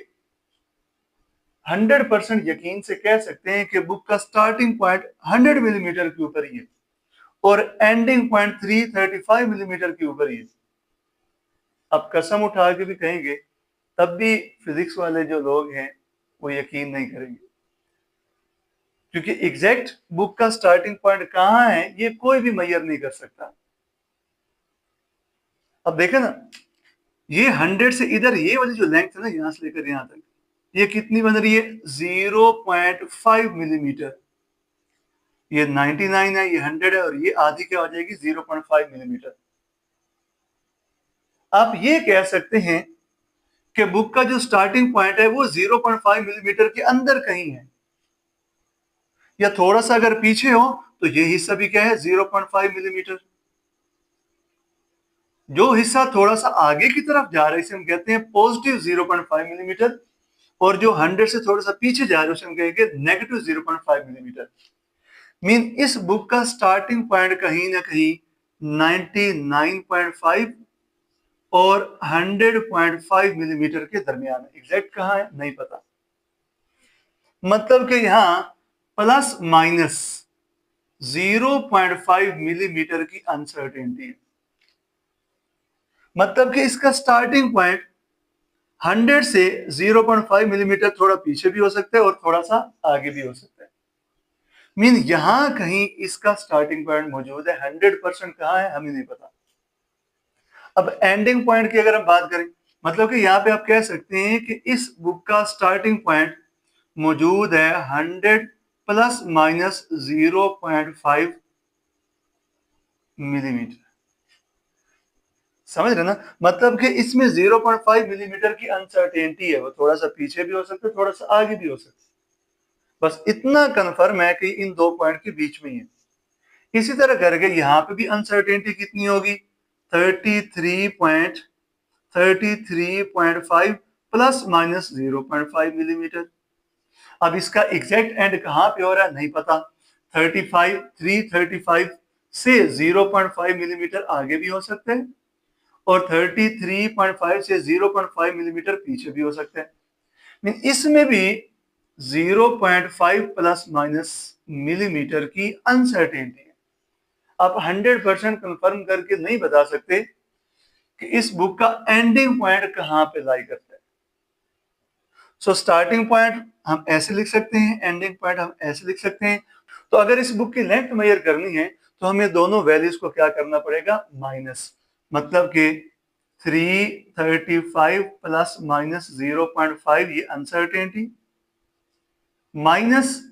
100% यकीन से कह सकते हैं कि बुक का स्टार्टिंग पॉइंट 100 मिलीमीटर के ऊपर ही है और एंडिंग पॉइंट 335 मिलीमीटर के ऊपर ही है? आप कसम उठा के भी कहेंगे तब भी फिजिक्स वाले जो लोग हैं वो यकीन नहीं करेंगे, क्योंकि एग्जैक्ट बुक का स्टार्टिंग पॉइंट कहां है ये कोई भी मेजर नहीं कर सकता। अब देखें ना, ये 100 से इधर ये वाली जो लेंथ है ना, यहां से लेकर यहां तक, ये कितनी बन रही है, 0.5 मिलीमीटर। ये 99 है, ये 100 है, और ये आधी क्या हो जाएगी, 0.5 मिलीमीटर। आप ये कह सकते हैं कि बुक का जो स्टार्टिंग पॉइंट है वो 0.5 मिलीमीटर के अंदर कहीं है, या थोड़ा सा अगर पीछे हो तो ये हिस्सा भी क्या है, 0.5 मिलीमीटर। जो हिस्सा थोड़ा सा आगे की तरफ जा रहा है इसे हम कहते हैं पॉजिटिव 0.5 मिलीमीटर, और जो 100 से थोड़ा सा पीछे जा रहा है उसे हम कहेंगे नेगेटिव 0.5 मिलीमीटर। मीन इस बुक का स्टार्टिंग पॉइंट कहीं ना कहीं 99.5 और 100.5 मिलीमीटर के दरमियान है। एग्जैक्ट कहां है नहीं पता, मतलब कि यहां प्लस माइनस 0.5 मिलीमीटर की अनसर्टेनिटी है। मतलब कि इसका स्टार्टिंग पॉइंट 100 से 0.5 मिलीमीटर थोड़ा पीछे भी हो सकता है और थोड़ा सा आगे भी हो सकता है। मीन यहां कहीं इसका स्टार्टिंग पॉइंट मौजूद है, 100% कहां है हमें नहीं पता। अब एंडिंग पॉइंट की अगर हम बात करें, मतलब कि यहाँ पे आप कह सकते हैं कि इस बुक का स्टार्टिंग पॉइंट मौजूद है 100 प्लस माइनस 0.5 मिलीमीटर। समझ रहे ना, मतलब कि इसमें 0.5 मिलीमीटर की अनसर्टेनिटी है, वो थोड़ा सा पीछे भी हो सकता है, थोड़ा सा आगे भी हो सकता है। बस इतना कंफर्म है कि इन दो पॉइंट के बीच में ही है। इसी तरह करके यहाँ पे भी अनसर्टेनिटी कितनी होगी, 33.5 प्लस माइनस 0.5 मिलीमीटर। अब इसका एग्जैक्ट एंड कहां पे हो रहा है नहीं पता। 335 से 0.5 मिलीमीटर आगे भी हो सकते हैं और 33.5 से 0.5 मिलीमीटर पीछे भी हो सकता है। इसमें भी 0.5 प्लस माइनस मिलीमीटर की अनसर्टेनिटी है। आप 100% कंफर्म करके नहीं बता सकते कि इस बुक का एंडिंग पॉइंट कहां पे लाई करता है। सो स्टार्टिंग पॉइंट हम ऐसे लिख सकते हैं, एंडिंग पॉइंट हम ऐसे लिख सकते हैं। तो अगर इस बुक की लेंथ मेजर करनी है तो हमें दोनों वैल्यूज को क्या करना पड़ेगा, माइनस, मतलब कि 335 प्लस माइनस 0.5 ये अनसर्टेनिटी, माइनस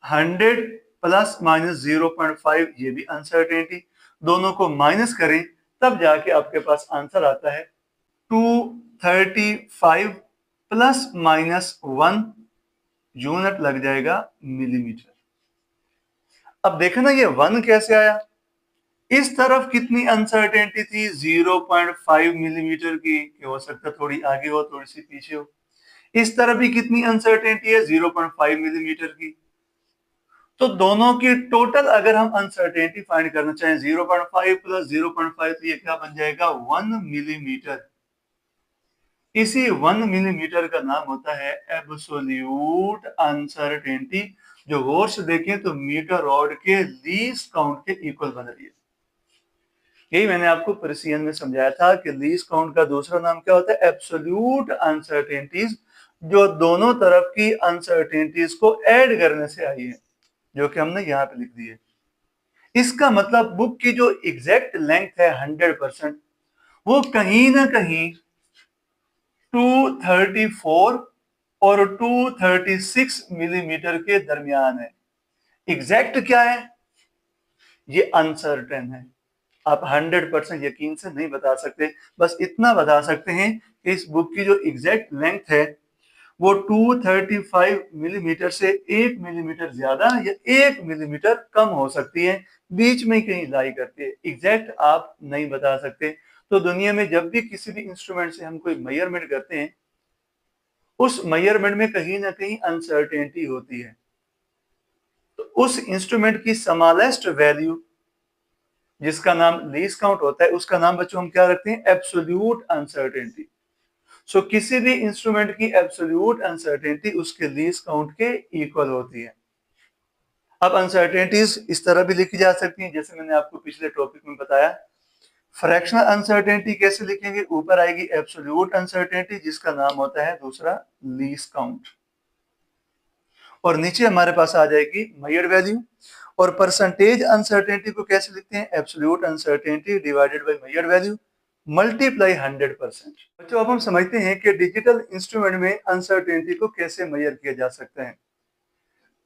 100 प्लस माइनस 0.5 ये भी अनसर्टेनिटी। दोनों को माइनस करें तब जाके आपके पास आंसर आता है 235 प्लस माइनस 1 यूनिट लग जाएगा मिलीमीटर। अब देखो ना ये 1 कैसे आया, इस तरफ कितनी अनसर्टेनिटी थी, 0.5 मिलीमीटर की, कि हो सकता थोड़ी आगे हो थोड़ी सी पीछे हो। इस तरफ भी कितनी अनसर्टेनिटी है, 0.5 मिलीमीटर की। तो दोनों की टोटल अगर हम अनसर्टेनिटी फाइंड करना चाहें 0.5 प्लस 0.5, तो ये क्या बन जाएगा, 1 मिलीमीटर। इसी 1 मिलीमीटर का नाम होता है एब्सोल्यूट अनसर्टेनिटी, जो गौर से देखें तो मीटर रॉड के लीस्ट काउंट के इक्वल बन रही है। यही मैंने आपको प्रिसिजन में समझाया था कि लीस्ट काउंट का दूसरा नाम क्या होता है, एब्सोल्यूट अनसर्टेनिटीज, जो दोनों तरफ की अनसर्टेनिटीज को ऐड करने से आई है, जो कि हमने यहाँ पे लिख दी है। इसका मतलब बुक की जो एग्जैक्ट लेंथ है 100%, वो कहीं ना कहीं 234 और 236 मिलीमीटर के दरमियान है। एग्जैक्ट क्या है, ये अनसर्टेन है। आप 100% यकीन से नहीं बता सकते, बस इतना बता सकते हैं कि इस बुक की जो एग्जैक्ट लेंथ है वो 235 मिलीमीटर से 1 मिलीमीटर ज्यादा या 1 मिलीमीटर कम हो सकती है, बीच में कहीं लाई करती है। एग्जैक्ट आप नहीं बता सकते। तो दुनिया में जब भी किसी भी इंस्ट्रूमेंट से हम कोई मेजरमेंट करते हैं, उस मेजरमेंट में कहीं ना कहीं अनसर्टेनिटी होती है। तो उस इंस्ट्रूमेंट की स्मॉलेस्ट वैल्यू जिसका नाम लीस्ट काउंट होता है, उसका नाम बच्चों हम क्या रखते हैं, एब्सोल्यूट अनसर्टेनिटी। सो किसी भी इंस्ट्रूमेंट की एब्सोल्यूट अनसर्टेनिटी उसके लीस्ट काउंट के इक्वल होती है। अब अनसर्टेनिटीज इस तरह भी लिखी जा सकती हैं, जैसे मैंने आपको पिछले टॉपिक में बताया। फ्रैक्शनल अनसर्टेनिटी कैसे लिखेंगे, ऊपर आएगी एब्सोल्यूट अनसर्टेनिटी जिसका नाम होता है दूसरा लीस्ट काउंट, और नीचे हमारे पास आ जाएगी मेजर्ड वैल्यू। और परसेंटेज अनसर्टेनिटी को कैसे लिखते हैं, absolute uncertainty divided by measured value multiply 100%। बच्चों अब हम समझते हैं कि डिजिटल इंस्ट्रूमेंट में अनसर्टेनिटी को कैसे मेजर किया जा सकता है।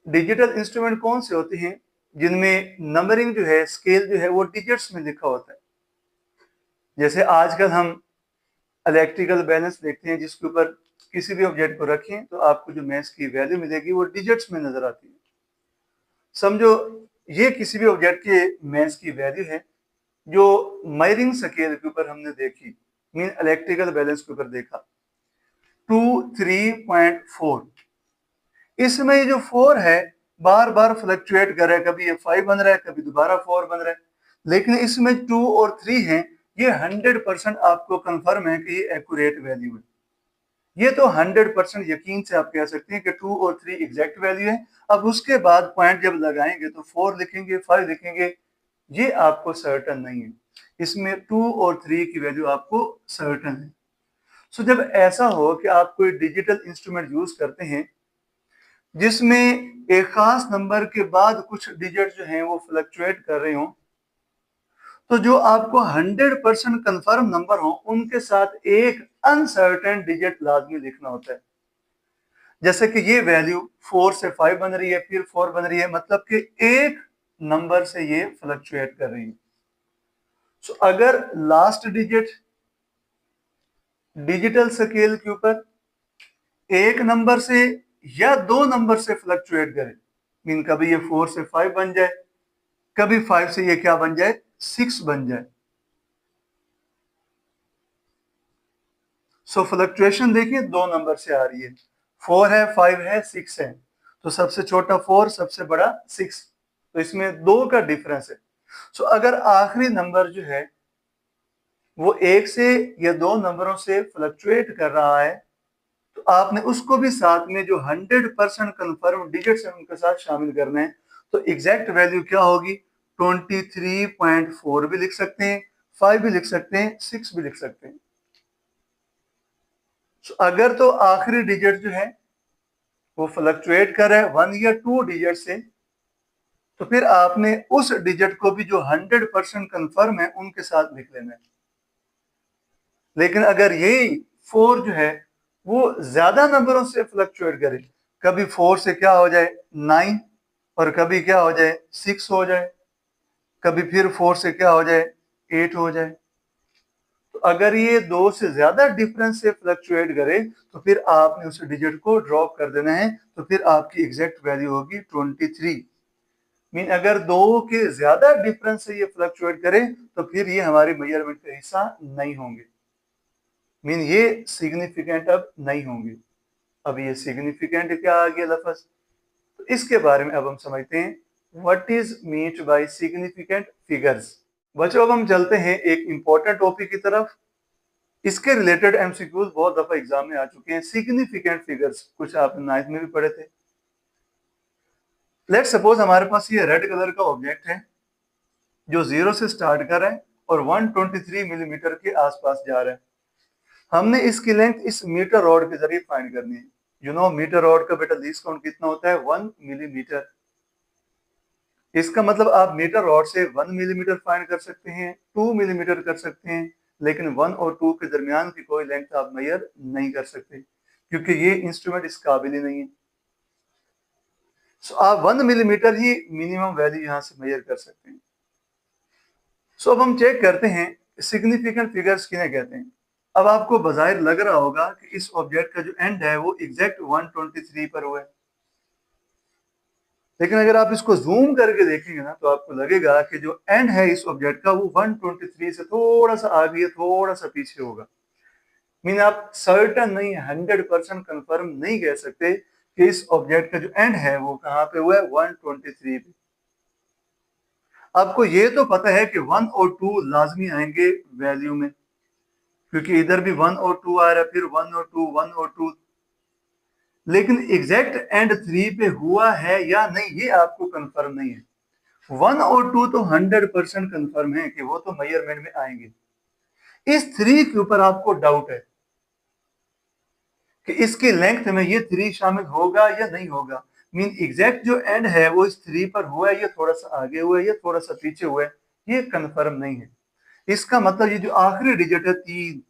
डिजिटल इंस्ट्रूमेंट कौन से होते हैं जिनमें नंबरिंग जो है, स्केल जो है वो डिजिट्स में लिखा होता है। जैसे आजकल हम इलेक्ट्रिकल बैलेंस देखते हैं, जिसके ऊपर किसी भी ऑब्जेक्ट को रखें तो आपको जो मैथ्स की वैल्यू मिलेगी वो डिजिट्स में नजर आती है। समझो ये किसी भी ऑब्जेक्ट के मैथ्स की वैल्यू है जो मेजरिंग स्केल के ऊपर हमने देखी, मीन इलेक्ट्रिकल बैलेंस के ऊपर देखा, 23.4। इसमें ये जो 4 है बार बार फ्लक्चुएट कर रहा है, कभी ये 5 बन रहा है कभी दोबारा 4 बन रहा है, लेकिन इसमें 2 और 3 है, ये 100% आपको कंफर्म है कि ये एक्यूरेट वैल्यू है। ये तो 100% यकीन से आप कह सकते हैं कि 2 और 3 एग्जैक्ट वैल्यू है। अब उसके बाद पॉइंट जब लगाएंगे तो 4 लिखेंगे 5 लिखेंगे, ये आपको सर्टन नहीं है। इसमें 2 और 3 की वैल्यू आपको सर्टन है। सो जब ऐसा हो कि आप कोई डिजिटल इंस्ट्रूमेंट यूज करते हैं जिसमें एक खास नंबर के बाद कुछ डिजिट जो हैं वो फ्लक्चुएट कर रहे हो, तो जो आपको 100% कंफर्म नंबर हो उनके साथ एक अनसर्टेन डिजिट लाजमी लिखना होता है। जैसे कि ये वैल्यू 4 से 5 बन रही है, फिर 4 बन रही है, मतलब कि एक नंबर से ये फ्लक्चुएट कर रही है। सो अगर लास्ट डिजिट डिजिटल स्केल के ऊपर एक नंबर से या 2 नंबर से फ्लक्चुएट करे, मीन कभी ये 4 से 5 बन जाए, कभी 5 से ये क्या बन जाए, 6 बन जाए। सो फ्लक्चुएशन देखिए 2 नंबर से आ रही है, 4 है 5 है 6 है, तो सबसे छोटा 4 सबसे बड़ा 6, तो इसमें 2 का डिफरेंस है। सो अगर आखिरी नंबर जो है वो एक से या दो नंबरों से फ्लक्चुएट कर रहा है, तो आपने उसको भी साथ में जो 100% कंफर्म डिजिट्स हैं उनके साथ शामिल करना है। तो एग्जैक्ट वैल्यू क्या होगी? 23.4 भी लिख सकते हैं, 5 भी लिख सकते हैं, 6 भी लिख सकते हैं। तो अगर तो आखिरी डिजिट जो है वो फ्लक्चुएट कर रहा है 1 या 2 डिजिट से, तो फिर आपने उस डिजिट को भी जो 100% कंफर्म है उनके साथ लिख लेना है। लेकिन अगर यही 4 जो है वो ज्यादा नंबरों से फ्लक्चुएट करे, कभी 4 से क्या हो जाए 9, और कभी क्या हो जाए 6 हो जाए, कभी फिर 4 से क्या हो जाए 8 हो जाए, तो अगर ये दो से ज्यादा डिफरेंस से फ्लक्चुएट करे तो फिर आपने उस डिजिट को ड्रॉप कर देना है। तो फिर आपकी एग्जैक्ट वैल्यू होगी 23। मीन अगर दो के ज्यादा डिफरेंस से ये फ्लक्चुएट करे तो फिर ये हमारे मेजरमेंट का हिस्सा नहीं होंगे, मीन ये सिग्निफिकेंट अब नहीं होंगे। अब ये सिग्निफिकेंट क्या आ गया लफ्ज, तो इसके बारे में अब हम समझते हैं what is meant by significant figures. बच्चों अब हम चलते हैं एक इंपॉर्टेंट टॉपिक की तरफ। इसके रिलेटेड एमसीक्यूज बहुत दफा एग्जाम में आ चुके हैं। सिग्निफिकेंट फिगर्स कुछ आपने 9th में भी पढ़े थे। लेट्स सपोज हमारे पास ये रेड कलर का ऑब्जेक्ट है जो 0 से स्टार्ट कर रहा है और 123 मिलीमीटर के आसपास जा रहा है। हमने इसकी लेंथ इस मीटर रॉड के जरिए फाइंड करनी है। यू नो मीटर रॉड का बेटा लीस्ट काउंट कितना होता है? 1 मिलीमीटर। इसका मतलब आप मीटर रॉड से 1 मिलीमीटर फाइंड कर सकते हैं, 2 मिलीमीटर कर सकते हैं, लेकिन 1 और 2 के दरमियान की कोई लेंथ आप मेजर नहीं कर सकते क्योंकि ये इंस्ट्रूमेंट इस काबिल ही नहीं है। सो आप 1 मिलीमीटर ही मिनिमम वैल्यू यहां से मेजर कर सकते हैं। सो अब हम चेक करते हैं सिग्निफिकेंट फिगर्स किन्हें कहते हैं। अब आपको बाज़ाहिर लग रहा होगा कि इस ऑब्जेक्ट का जो एंड है वो एग्जैक्ट 123 पर हुआ है, लेकिन अगर आप इसको जूम करके देखेंगे ना तो आपको लगेगा कि जो एंड है इस ऑब्जेक्ट का वो 123 से थोड़ा सा आगे, थोड़ा सा पीछे होगा। मीन आप सर्टन नहीं, 100% कंफर्म नहीं कह सकते कि इस ऑब्जेक्ट का जो एंड है वो कहाँ पे हुआ है, 123 पे। आपको ये तो पता है कि 1 और 2 लाजमी आएंगे वैल्यू में, क्योंकि इधर भी 1 और 2 आ रहा है, फिर 1 और 2, 1 और 2, लेकिन एग्जैक्ट एंड 3 पे हुआ है या नहीं ये आपको कंफर्म नहीं है। 1 और 2 तो 100% कंफर्म है कि वो तो मेजरमेंट में आएंगे। इस 3 के ऊपर आपको डाउट है कि इसकी लेंथ में ये 3 शामिल होगा या नहीं होगा। मीन एग्जैक्ट जो एंड है वो इस 3 पर हुआ है, ये थोड़ा सा आगे हुआ है, ये थोड़ा सा पीछे हुआ है, ये कंफर्म नहीं है। इसका मतलब ये जो आखिरी डिजिट है 3,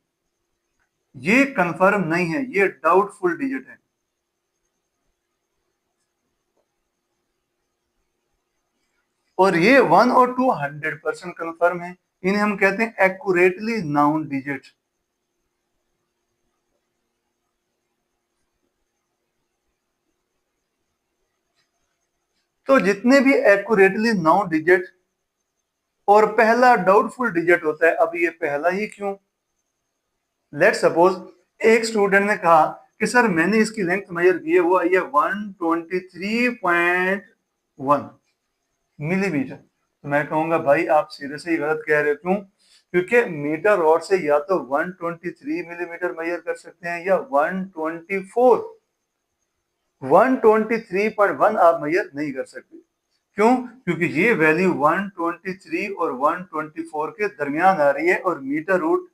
ये कंफर्म नहीं है, ये डाउटफुल डिजिट है। और ये 1 और 2 100% कंफर्म है। इन्हें हम कहते हैं एक्यूरेटली नाउन डिजिट। तो जितने भी एक्यूरेटली नाउन डिजिट और पहला डाउटफुल डिजिट होता है, अब ये पहला ही क्यों? लेट सपोज एक स्टूडेंट ने कहा कि सर मैंने इसकी लेंथ मेजर की है, वो आई है 123.1 मिलीमीटर। तो मैं कहूंगा भाई आप सीरियसली गलत कह रहे हो। क्यों? क्योंकि मीटर रॉड से या तो 123 मिलीमीटर मेजर कर सकते हैं या 124, 123.1 आप मेजर नहीं कर सकते। क्यों? क्योंकि ये वैल्यू 123 और 124 के दरमियान आ रही है और मीटर रूट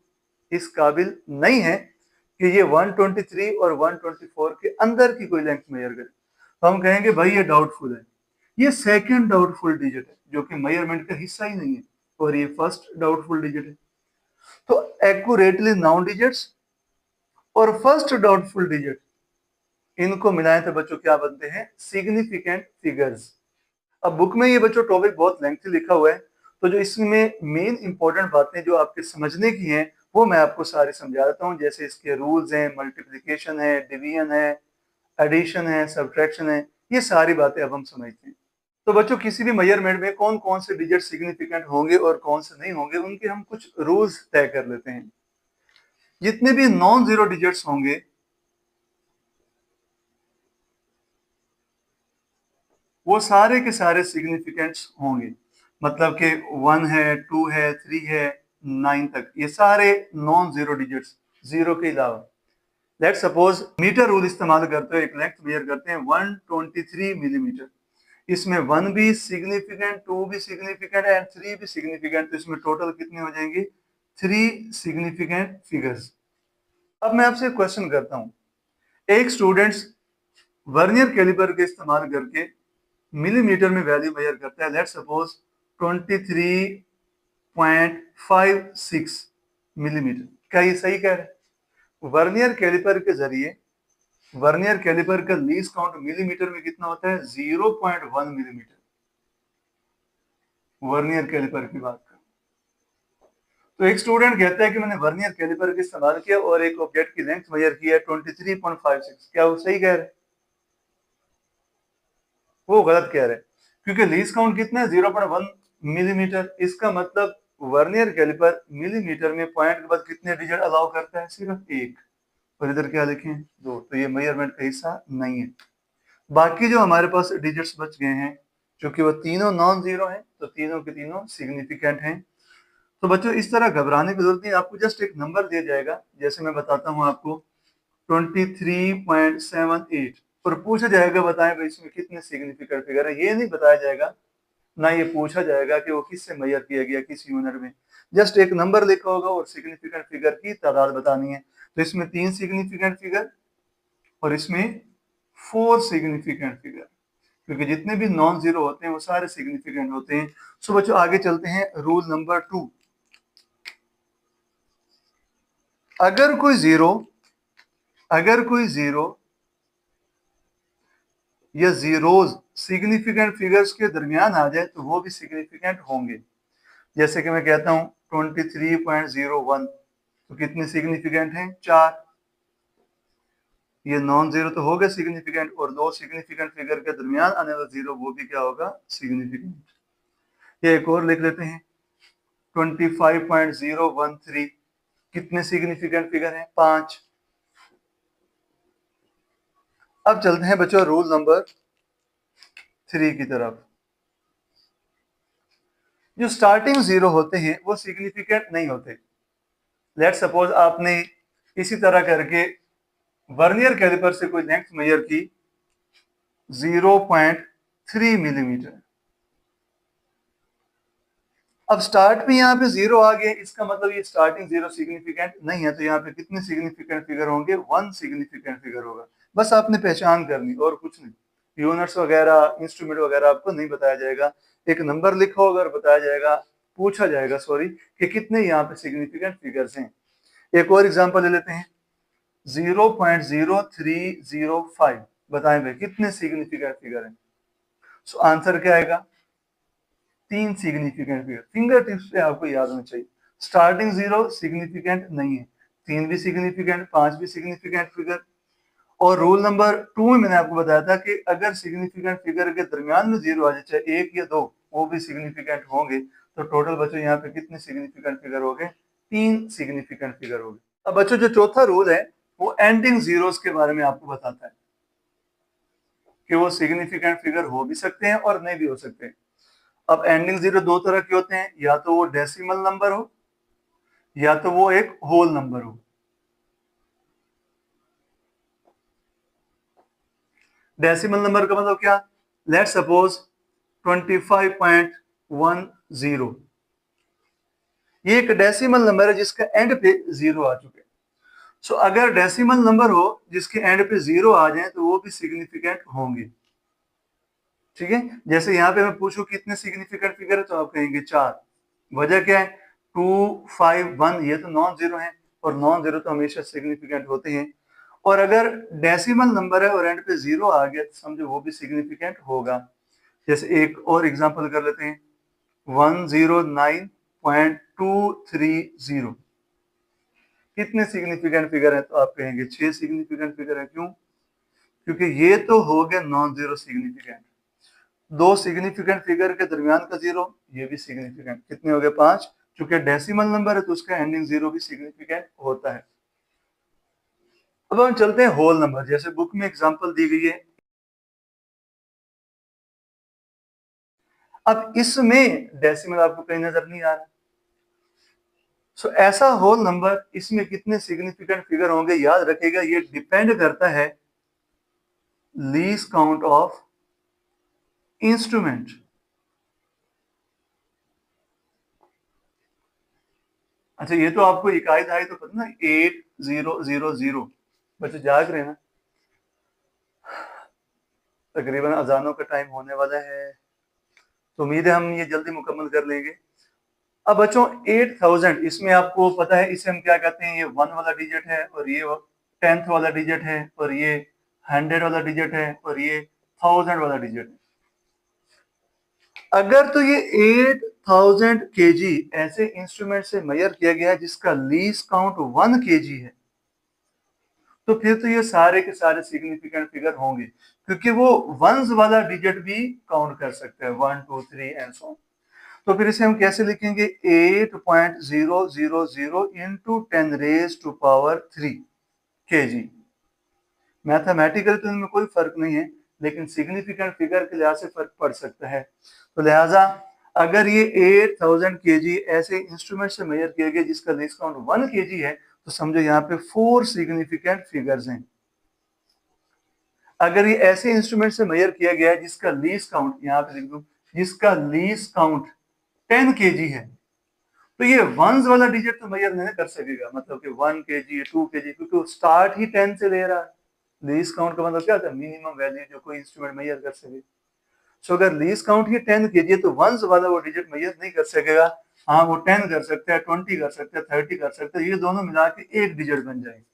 इस काबिल नहीं है कि ये 123 और 124 के अंदर की कोई लेंथ मेजर करे। तो हम कहेंगे भाई ये डाउटफुल है। ये सेकंड डाउटफुल डिजिट है जो कि मेजरमेंट का हिस्सा ही नहीं है, और ये फर्स्ट डाउटफुल डिजिट है। तो एक्यूरेटली नाउन डिजिट्स और फर्स्ट डाउटफुल डिजिट, इनको मिलाएं तो बच्चों क्या बनते हैं? Significant figures. अब बुक में ये बच्चों टॉपिक बहुत लेंथी लिखा हुआ है, तो जो इसमें मेन इंपॉर्टेंट बातें जो आपके समझने की हैं वो मैं आपको सारी समझा देता हूँ। जैसे इसके रूल्स हैं, मल्टीप्लिकेशन है, डिवीजन है, एडिशन है, सब्ट्रैक्शन है, ये सारी बातें अब हम समझते हैं। तो बच्चों किसी भी मेजरमेंट में कौन कौन से डिजिट सिग्निफिकेंट होंगे और कौन से नहीं होंगे, उनके हम कुछ रूल्स तय कर लेते हैं। जितने भी नॉन जीरो डिजिट्स होंगे वो सारे के सारे सिग्निफिकेंट्स होंगे। मतलब कि 1 है, 2 है, 3 है, 9 तक, ये सारे नॉन जीरो डिजिट्स, जीरो के अलावा। लेट सपोज मीटर रूल इस्तेमाल करते हुए एक लेंथ मेजर करते हैं 123 मिलीमीटर। इसमें 1 भी सिग्निफिकेंट, 2 भी सिग्निफिकेंट एंड 3 भी सिग्निफिकेंट, तो इसमें टोटल कितने हो जाएंगे? 3 सिग्निफिकेंट फिगर्स। अब मैं आपसे क्वेश्चन करता हूं, एक स्टूडेंट्स वर्नियर कैलिपर के इस्तेमाल करके मिलीमीटर में वैल्यू मेजर करता है, लेट सपोज 23.56 मिलीमीटर। क्या ये सही कह रहे हैं? वर्नियर कैलिपर के जरिए वर्नियर कैलिपर का लीस्ट काउंट मिलीमीटर में कितना होता है? 0.1 मिलीमीटर। वर्नियर कैलिपर की बात कर, तो एक स्टूडेंट कहता है कि मैंने वर्नियर कैलिपर का इस्तेमाल किया और एक ऑब्जेक्ट की लेंथ मेजर की है 23.56। क्या वो सही कह रहे हैं? वो गलत कह रहे हैं, क्योंकि लीस्ट काउंट कितना है? 0.1 मिलीमीटर। इसका मतलब वर्नियर कैलिपर मिलीमीटर में पॉइंट के बाद कितने डिजिट अलाउ करता है? सिर्फ एक। और इधर क्या लिखें? 2। तो ये मेजरमेंट का हिस्सा नहीं है। बाकी जो हमारे पास डिजिट्स बच गए हैं, क्योंकि वो तीनों नॉन जीरो हैं, तो तीनों के तीनों सिग्निफिकेंट हैं। तो बच्चों इस तरह घबराने की जरूरत नहीं, आपको जस्ट एक नंबर दिया जाएगा, जैसे मैं बताता हूँ आपको 23.78, और पूछा जाएगा बताएं भाई इसमें कितने सिग्निफिकेंट फिगर है। ये नहीं बताया जाएगा, ना ये पूछा जाएगा कि वो किससे मेजर किया गया, किस यूनिट में। जस्ट एक नंबर लिखा होगा और सिग्निफिकेंट फिगर की तादाद बतानी है। तो इसमें 3 सिग्निफिकेंट फिगर और इसमें 4 सिग्निफिकेंट फिगर, क्योंकि जितने भी नॉन जीरो होते हैं वो सारे सिग्निफिकेंट होते हैं। सो बच्चों आगे चलते हैं, रूल नंबर 2। अगर कोई जीरो या जीरोज सिग्निफिकेंट फिगर्स के दरमियान आ जाए तो वो भी सिग्निफिकेंट होंगे। जैसे कि मैं कहता हूं 23.01, तो कितने सिग्निफिकेंट हैं? 4। ये नॉन जीरो तो हो गए सिग्निफिकेंट, और दो सिग्निफिकेंट फिगर के दरमियान आने वाला जीरो वो भी क्या होगा? सिग्निफिकेंट। ये एक और लिख लेते हैं 25.013, कितने सिग्निफिकेंट फिगर हैं? 5। अब चलते हैं बच्चों रूल नंबर 3 की तरफ। जो स्टार्टिंग जीरो होते हैं वो सिग्निफिकेंट नहीं होते। लेट सपोज आपने इसी तरह करके वर्नियर कैलिपर से कोई लेंथ मेजर की 0.3 मिलीमीटर। अब स्टार्ट में यहाँ पे जीरो आ गया, इसका मतलब ये स्टार्टिंग जीरो सिग्निफिकेंट नहीं है, तो यहाँ पे कितने सिग्निफिकेंट फिगर होंगे? 1 सिग्निफिकेंट फिगर होगा। बस आपने पहचान करनी और कुछ नहीं। यूनिट्स वगैरह, इंस्ट्रूमेंट वगैरह आपको नहीं बताया जाएगा, एक नंबर लिखा होगा और बताया जाएगा, पूछा जाएगा सॉरी, कि कितने यहाँ पे सिग्निफिकेंट फिगर्स हैं। एक और एग्जांपल ले लेते हैं 0.0305। बताएं भाई कितने सिग्निफिकेंट फिगर हैं? सो आंसर क्या आएगा? 3 सिग्निफिकेंट फिगर। फिंगर टिप्स पे आपको याद होना चाहिए, स्टार्टिंग जीरो सिग्निफिकेंट नहीं है, 3 भी सिग्निफिकेंट, 5 भी सिग्निफिकेंट फिगर। और रूल नंबर 2 में मैंने आपको बताया था कि अगर सिग्निफिकेंट फिगर के दरमियान में जीरो आ जाए, चाहे 1 या 2, वो भी सिग्निफिकेंट होंगे। तो टोटल बच्चों यहाँ पे कितने सिग्निफिकेंट फिगर हो गए? 3 सिग्निफिकेंट फिगर हो गए। अब बच्चों जो चौथा रूल है वो एंडिंग जीरोस के बारे में आपको बताता है कि वो सिग्निफिकेंट फिगर हो भी सकते हैं और नहीं भी हो सकते हैं। अब एंडिंग जीरो दो तरह के होते हैं, या तो वो डेसिमल नंबर हो या तो वो एक होल नंबर हो। डेसिमल नंबर का मतलब क्या? लेट सपोज 25.10, ये एक डेसिमल नंबर है जिसका एंड पे जीरो आ चुके हैं। सो अगर डेसिमल नंबर हो जिसके एंड पे जीरो आ जाए तो वो भी सिग्निफिकेंट होंगे। ठीक है, जैसे यहाँ पे मैं पूछूं कितने सिग्निफिकेंट फिगर है, तो आप कहेंगे 4। वजह क्या है? 251, ये तो नॉन जीरो है, और नॉन जीरो तो हमेशा सिग्निफिकेंट होते हैं। और अगर डेसिमल नंबर है और एंड पे जीरो आ गया तो समझो वो भी सिग्निफिकेंट होगा। जैसे एक और एग्जांपल कर लेते हैं 109.230, कितने सिग्निफिकेंट फिगर है? तो आप कहेंगे 6 सिग्निफिकेंट फिगर है। क्यों? क्योंकि ये तो हो गया नॉन जीरो सिग्निफिकेंट, दो सिग्निफिकेंट फिगर के दरमियान का जीरो, ये भी सिग्निफिकेंट, कितने हो गए? 5। चूंकि डेसिमल नंबर है तो उसका एंडिंग जीरो भी सिग्निफिकेंट होता है। अब हम चलते हैं होल नंबर, जैसे बुक में एग्जांपल दी गई है। अब इसमें डेसिमल आपको कहीं नजर नहीं आ रहा, सो ऐसा होल नंबर, इसमें कितने सिग्निफिकेंट फिगर होंगे याद रखिएगा, ये डिपेंड करता है लीस्ट काउंट ऑफ इंस्ट्रूमेंट। अच्छा, ये तो आपको इकाई दहाई तो पता ना, 8000। बच्चे जाग रहे हैं ना? तकरीबन अजानों का टाइम होने वाला है, तो उम्मीद है हम ये जल्दी मुकम्मल कर लेंगे। अब बच्चों 8000, इसमें आपको पता है इसे हम क्या कहते हैं, ये 1 वाला डिजिट है और ये 10th वाला डिजिट है और ये 100 वाला डिजिट है और ये 1000 वाला डिजिट है। अगर तो ये 8000 केजी ऐसे इंस्ट्रूमेंट से मेजर किया गया है जिसका लीस्ट काउंट 1 केजी है, तो फिर तो ये सारे के सारे सिग्निफिकेंट फिगर होंगे, क्योंकि वो वंस वाला डिजिट भी काउंट कर सकते हैं, 1 2 3 एंड सो। तो फिर इसे हम कैसे लिखेंगे, 8.000 into 10 raise to power 3 KG. Mathematical तो इनमें कोई फर्क नहीं है, लेकिन सिग्निफिकेंट फिगर के लिहाज से फर्क पड़ सकता है। तो लिहाजा अगर ये 8000 केजी ऐसे इंस्ट्रूमेंट से मेजर किया गया जिसका लीस्ट काउंट 1 केजी है, तो समझो यहाँ पे 4 सिग्निफिकेंट फिगर्स हैं। अगर ये ऐसे इंस्ट्रूमेंट से मेजर किया गया है जिसका लीस्ट काउंट, यहाँ पे लिख दो, जिसका लीस्ट काउंट 10 केजी है, तो ये वंस वाला डिजिट तो मेजर नहीं कर सकेगा, मतलब कि 1 केजी 2 केजी, क्योंकि वो स्टार्ट ही 10 से ले रहा है। लीस्ट काउंट का मतलब क्या होता है, मिनिमम वैल्यू जो कोई इंस्ट्रूमेंट मेजर कर सके। सो अगर लीस्ट काउंट ही 10 केजी है तो वंस वाला वो डिजिट मेजर नहीं कर सकेगा। हाँ, वो 10 कर सकता है, 20 कर सकता है, 30 कर सकता है, ये दोनों मिला के एक डिजिट बन जाएंगे।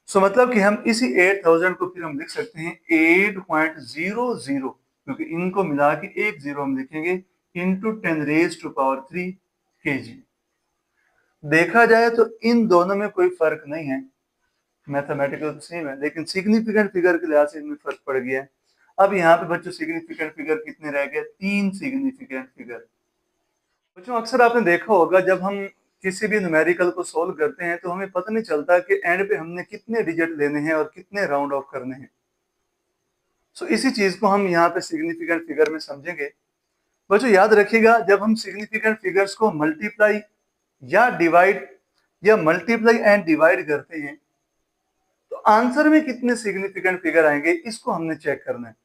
सो मतलब कि हम इसी 8000 को फिर हम लिख सकते हैं 8.00, क्योंकि इनको मिला के एक जीरो हम लिखेंगे, into 10 raise to power 3 KG. देखा जाए तो इन दोनों में कोई फर्क नहीं है, मैथमेटिकल तो सेम है, लेकिन सिग्निफिकेंट फिगर के लिहाज से इनमें फर्क पड़ गया है। अब यहाँ पे बच्चों सिग्निफिकेंट फिगर कितने रह गए, 3 सिग्निफिकेंट फिगर। बच्चों अक्सर आपने देखा होगा जब हम किसी भी न्यूमेरिकल को सोल्व करते हैं तो हमें पता नहीं चलता कि एंड पे हमने कितने डिजिट लेने हैं और कितने राउंड ऑफ करने हैं। सो इसी चीज को हम यहाँ पे सिग्निफिकेंट फिगर में समझेंगे। बच्चों याद रखिएगा, जब हम सिग्निफिकेंट फिगर्स को मल्टीप्लाई या डिवाइड या मल्टीप्लाई एंड डिवाइड करते हैं तो आंसर में कितने सिग्निफिकेंट फिगर आएंगे, इसको हमने चेक करना है।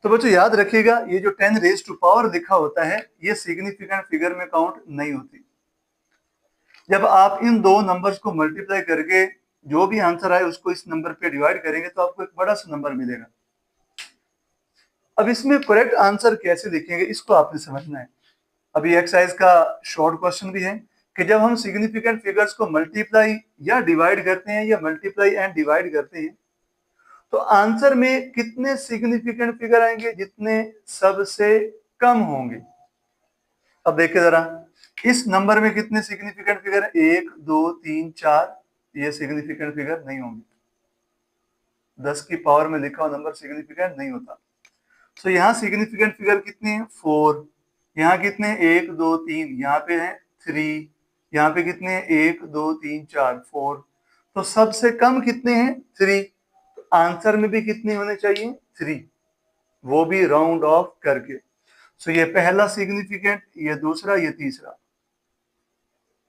तो बच्चों याद रखिएगा, ये जो 10 रेज टू पावर लिखा होता है ये सिग्निफिकेंट फिगर में काउंट नहीं होती। जब आप इन दो नंबर्स को मल्टीप्लाई करके जो भी आंसर आए उसको इस नंबर पे डिवाइड करेंगे तो आपको एक बड़ा सा नंबर मिलेगा। अब इसमें करेक्ट आंसर कैसे लिखेंगे इसको आपने समझना है। अभी एक्सरसाइज का शॉर्ट क्वेश्चन भी है कि जब हम सिग्निफिकेंट फिगर्स को मल्टीप्लाई या डिवाइड करते हैं या मल्टीप्लाई एंड डिवाइड करते हैं तो आंसर में कितने सिग्निफिकेंट फिगर आएंगे, जितने सबसे कम होंगे। अब देखिए जरा, इस नंबर में कितने सिग्निफिकेंट फिगर है, 1 2 3 4, ये सिग्निफिकेंट फिगर नहीं होंगे। 10 की पावर में लिखा हुआ नंबर सिग्निफिकेंट नहीं होता। तो यहाँ सिग्निफिकेंट फिगर कितने हैं, 4। यहाँ कितने, 1 2 3, यहाँ पे है 3, यहाँ पे कितने हैं, 1 2 3 4 4। तो सबसे कम कितने हैं, 3। तो आंसर में भी कितने होने चाहिए, 3, वो भी राउंड ऑफ करके। सो ये पहला सिग्निफिकेंट, ये दूसरा, ये तीसरा,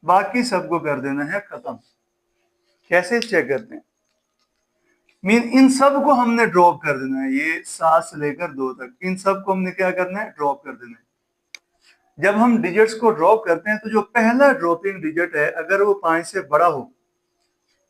बाकी सबको कर देना है खत्म। कैसे चेक करते हैं, मीन इन सब को हमने ड्रॉप कर देना है, ये 7 से लेकर 2 तक, इन सब को हमने क्या करना है, ड्रॉप कर देना है। जब हम डिजिट्स को ड्रॉप करते हैं तो जो पहला ड्रॉपिंग डिजिट है अगर वो 5 से बड़ा हो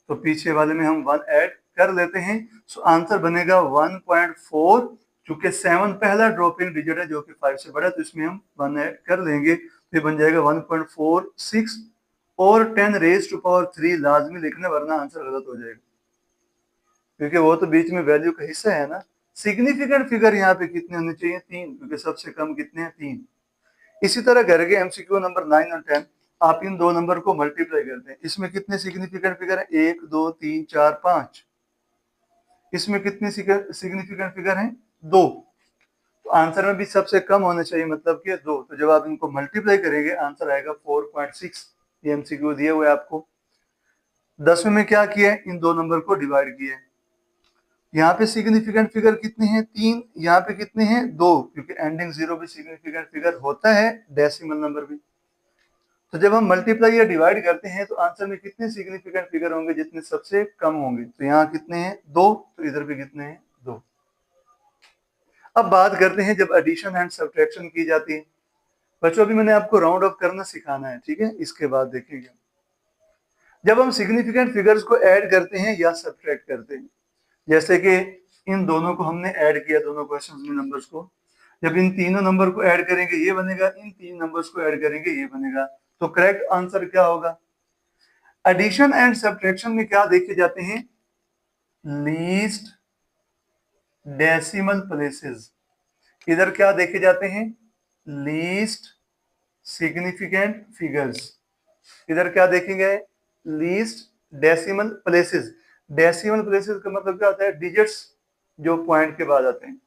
तो पीछे वाले में हम 1 ऐड कर लेते हैं। सो आंसर बनेगा 1.4। चूंकि 7 पहला ड्रॉपिंग डिजिट है जो कि 5 से बड़ा है तो इसमें हम 1 ऐड कर लेंगे, फिर बन जाएगा 1.46 और 10 रेज टू पावर 3 लाजमी लिखना, वरना आंसर गलत हो जाएगा, क्योंकि वो तो बीच में वैल्यू का हिस्सा है ना। सिग्निफिकेंट फिगर यहाँ पे कितने होने चाहिए, 3, क्योंकि सबसे कम कितने हैं, 3। इसी तरह करके एमसीक्यू नंबर 9 और 10 आप इन दो नंबर को मल्टीप्लाई करते हैं, इसमें कितने सिग्निफिकेंट फिगर है, 1 2 3 4 5। इसमें कितने सिग्निफिकेंट फिगर हैं, 2। तो आंसर में भी सबसे कम होने चाहिए, मतलब कि 2। तो जब आप इनको मल्टीप्लाई करेंगे आंसर आएगा 4.6। ये एमसीक्यू दिए हुए आपको। 10वें में क्या किया है, इन दो नंबर को डिवाइड किया है। यहाँ पे सिग्निफिकेंट फिगर कितने हैं? 3। यहाँ पे कितने हैं? 2, क्योंकि एंडिंग 0 भी सिग्निफिकेंट फिगर होता है, डेसिमल नंबर भी। तो जब हम मल्टीप्लाई या डिवाइड करते हैं तो आंसर में कितने सिग्निफिकेंट फिगर होंगे? जितने सबसे कम होंगे। तो यहाँ कितने हैं? 2, तो इधर भी कितने हैं? 2। अब बात करते हैं जब एडिशन एंड सब्ट्रैक्शन की जाती है। बच्चों अभी मैंने आपको राउंड ऑफ करना सिखाना है, ठीक है? इसके बाद देखिएगा जब हम सिग्निफिकेंट फिगर्स को ऐड करते हैं या सब्ट्रैक्ट करते हैं, जैसे कि इन दोनों को हमने ऐड किया, दोनों क्वेश्चंस में नंबर्स को, जब इन तीनों नंबर को ऐड करेंगे ये बनेगा, इन तीन नंबर्स को ऐड करेंगे ये बनेगा। तो करेक्ट आंसर क्या होगा? एडिशन एंड सब्ट्रैक्शन में क्या देखे जाते हैं? Least decimal places. इधर क्या देखे जाते हैं? Least significant figures. इधर क्या देखेंगे? Least decimal places. Decimal places का मतलब क्या होता है? डिजिट्स जो पॉइंट के बाद आते हैं।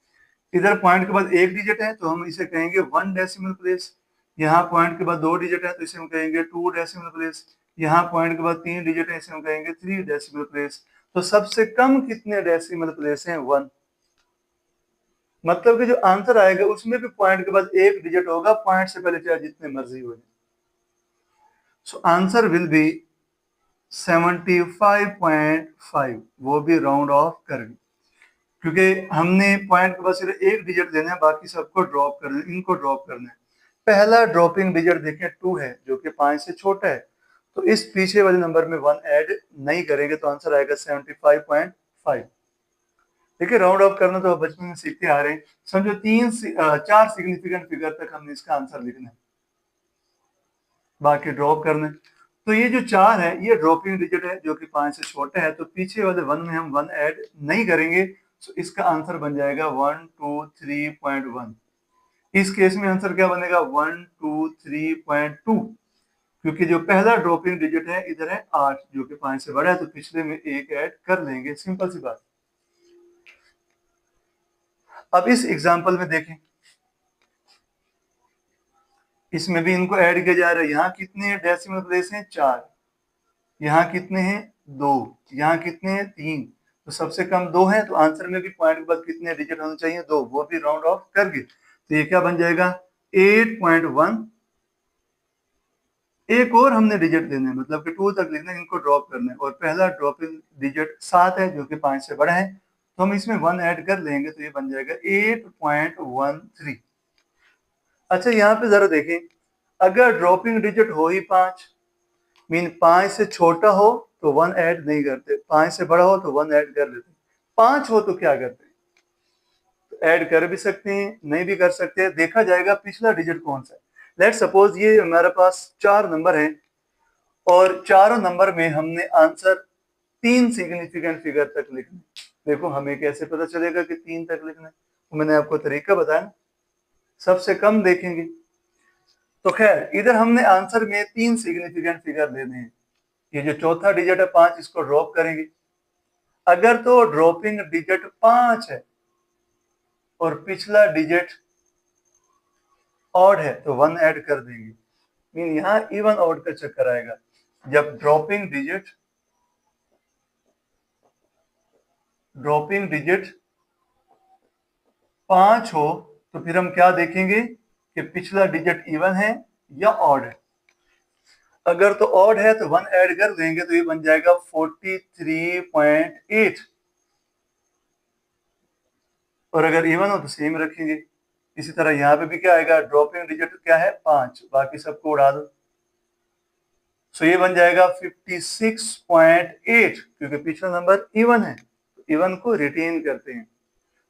इधर पॉइंट के बाद एक डिजिट है तो हम इसे कहेंगे 1 डेसिमल प्लेस। यहाँ पॉइंट के बाद 2 डिजिट है तो इसे हम कहेंगे 2 डेसिमल प्लेस। यहाँ पॉइंट के बाद 3 डिजिट है, इसे हम कहेंगे 3 डेसिमल प्लेस। तो सबसे कम कितने डेसिमल प्लेस हैं? 1। मतलब कि जो आंसर आएगा उसमें भी पॉइंट के बाद एक डिजिट होगा, पॉइंट से पहले चाहे जितने मर्जी हो जाए। सो आंसर विल बी 75.5, वो भी राउंड ऑफ करके, क्योंकि हमने पॉइंट के बाद सिर्फ एक डिजिट देना है, बाकी सबको ड्रॉप करना है, इनको ड्रॉप करना है। पहला ड्रॉपिंग डिजिट देखें 2 है, जो कि 5 से छोटा है, तो इस पीछे वाले नंबर में 1 ऐड नहीं करेंगे तो आंसर आएगा 75.5। देखिए राउंड ऑफ करना तो बचपन में सीखते आ रहे हैं। समझो 4 सिग्निफिकेंट फिगर तक हमने इसका आंसर लिखना है, बाकी ड्रॉप करना है। तो ये जो 4 है ये ड्रॉपिंग डिजिट है, जो कि 5 से छोटा है, तो पीछे वाले 1 में हम 1 ऐड नहीं करेंगे। तो इसका आंसर बन जाएगा 123.1। इस केस में आंसर क्या बनेगा? 123.2, क्योंकि जो पहला ड्रॉपिंग डिजिट है इधर है 8, जो कि 5 से बड़ा है, तो पिछले में 1 ऐड कर लेंगे। सिंपल सी बात। अब इस एग्जाम्पल में देखें, इसमें भी इनको ऐड किया जा रहा है। यहाँ कितने डेसिमल प्लेस हैं? 4। यहाँ कितने हैं? 2। यहाँ कितने हैं? 3। तो सबसे कम 2 है, तो आंसर में भी पॉइंट के बाद कितने डिजिट होने चाहिए? 2, वो भी राउंड ऑफ करके। तो ये क्या बन जाएगा? 8.1। एक और हमने डिजिट देने हैं, मतलब कि 2 तक लिखना है, इनको ड्रॉप करना है। और पहला ड्रॉपिंग डिजिट 7 है, जो कि 5 से बड़ा है, तो हम इसमें 1 ऐड कर लेंगे, तो ये बन जाएगा 8.13। अच्छा यहाँ पे जरा देखें, अगर ड्रॉपिंग डिजिट हो ही 5, मीन 5 से छोटा हो तो 1 ऐड नहीं करते, 5 से बड़ा हो तो 1 ऐड कर लेते, 5 हो तो क्या करते? तो ऐड कर भी सकते हैं, नहीं भी कर सकते, देखा जाएगा पिछला डिजिट कौन सा है। लेट सपोज ये हमारे पास 4 नंबर है और चारों नंबर में हमने आंसर 3 सिग्निफिकेंट फिगर तक लिखना है। देखो हमें कैसे पता चलेगा कि 3 तक लिखना है? तो मैंने आपको तरीका बताया, सबसे कम देखेंगे। तो खैर इधर हमने आंसर में 3 सिग्निफिकेंट फिगर लेने हैं। ये जो चौथा डिजिट है 5, इसको ड्रॉप करेंगे। अगर तो ड्रॉपिंग डिजिट 5 है और पिछला डिजिट ऑड है तो 1 ऐड कर देंगे, मीन यहाँ इवन ऑड का चक्कर आएगा। जब ड्रॉपिंग डिजिट 5 हो तो फिर हम क्या देखेंगे कि पिछला डिजिट इवन है या ऑड है। अगर तो ऑड है तो 1 ऐड कर देंगे, तो ये बन जाएगा 43.8। और अगर इवन हो तो सेम रखेंगे। इसी तरह यहाँ पे भी क्या आएगा? ड्रॉपिंग डिजिट क्या है? 5, बाकी सबको उड़ा दो। सो ये बन जाएगा 56.8, क्योंकि पिछला नंबर इवन है, तो इवन को रिटेन करते हैं।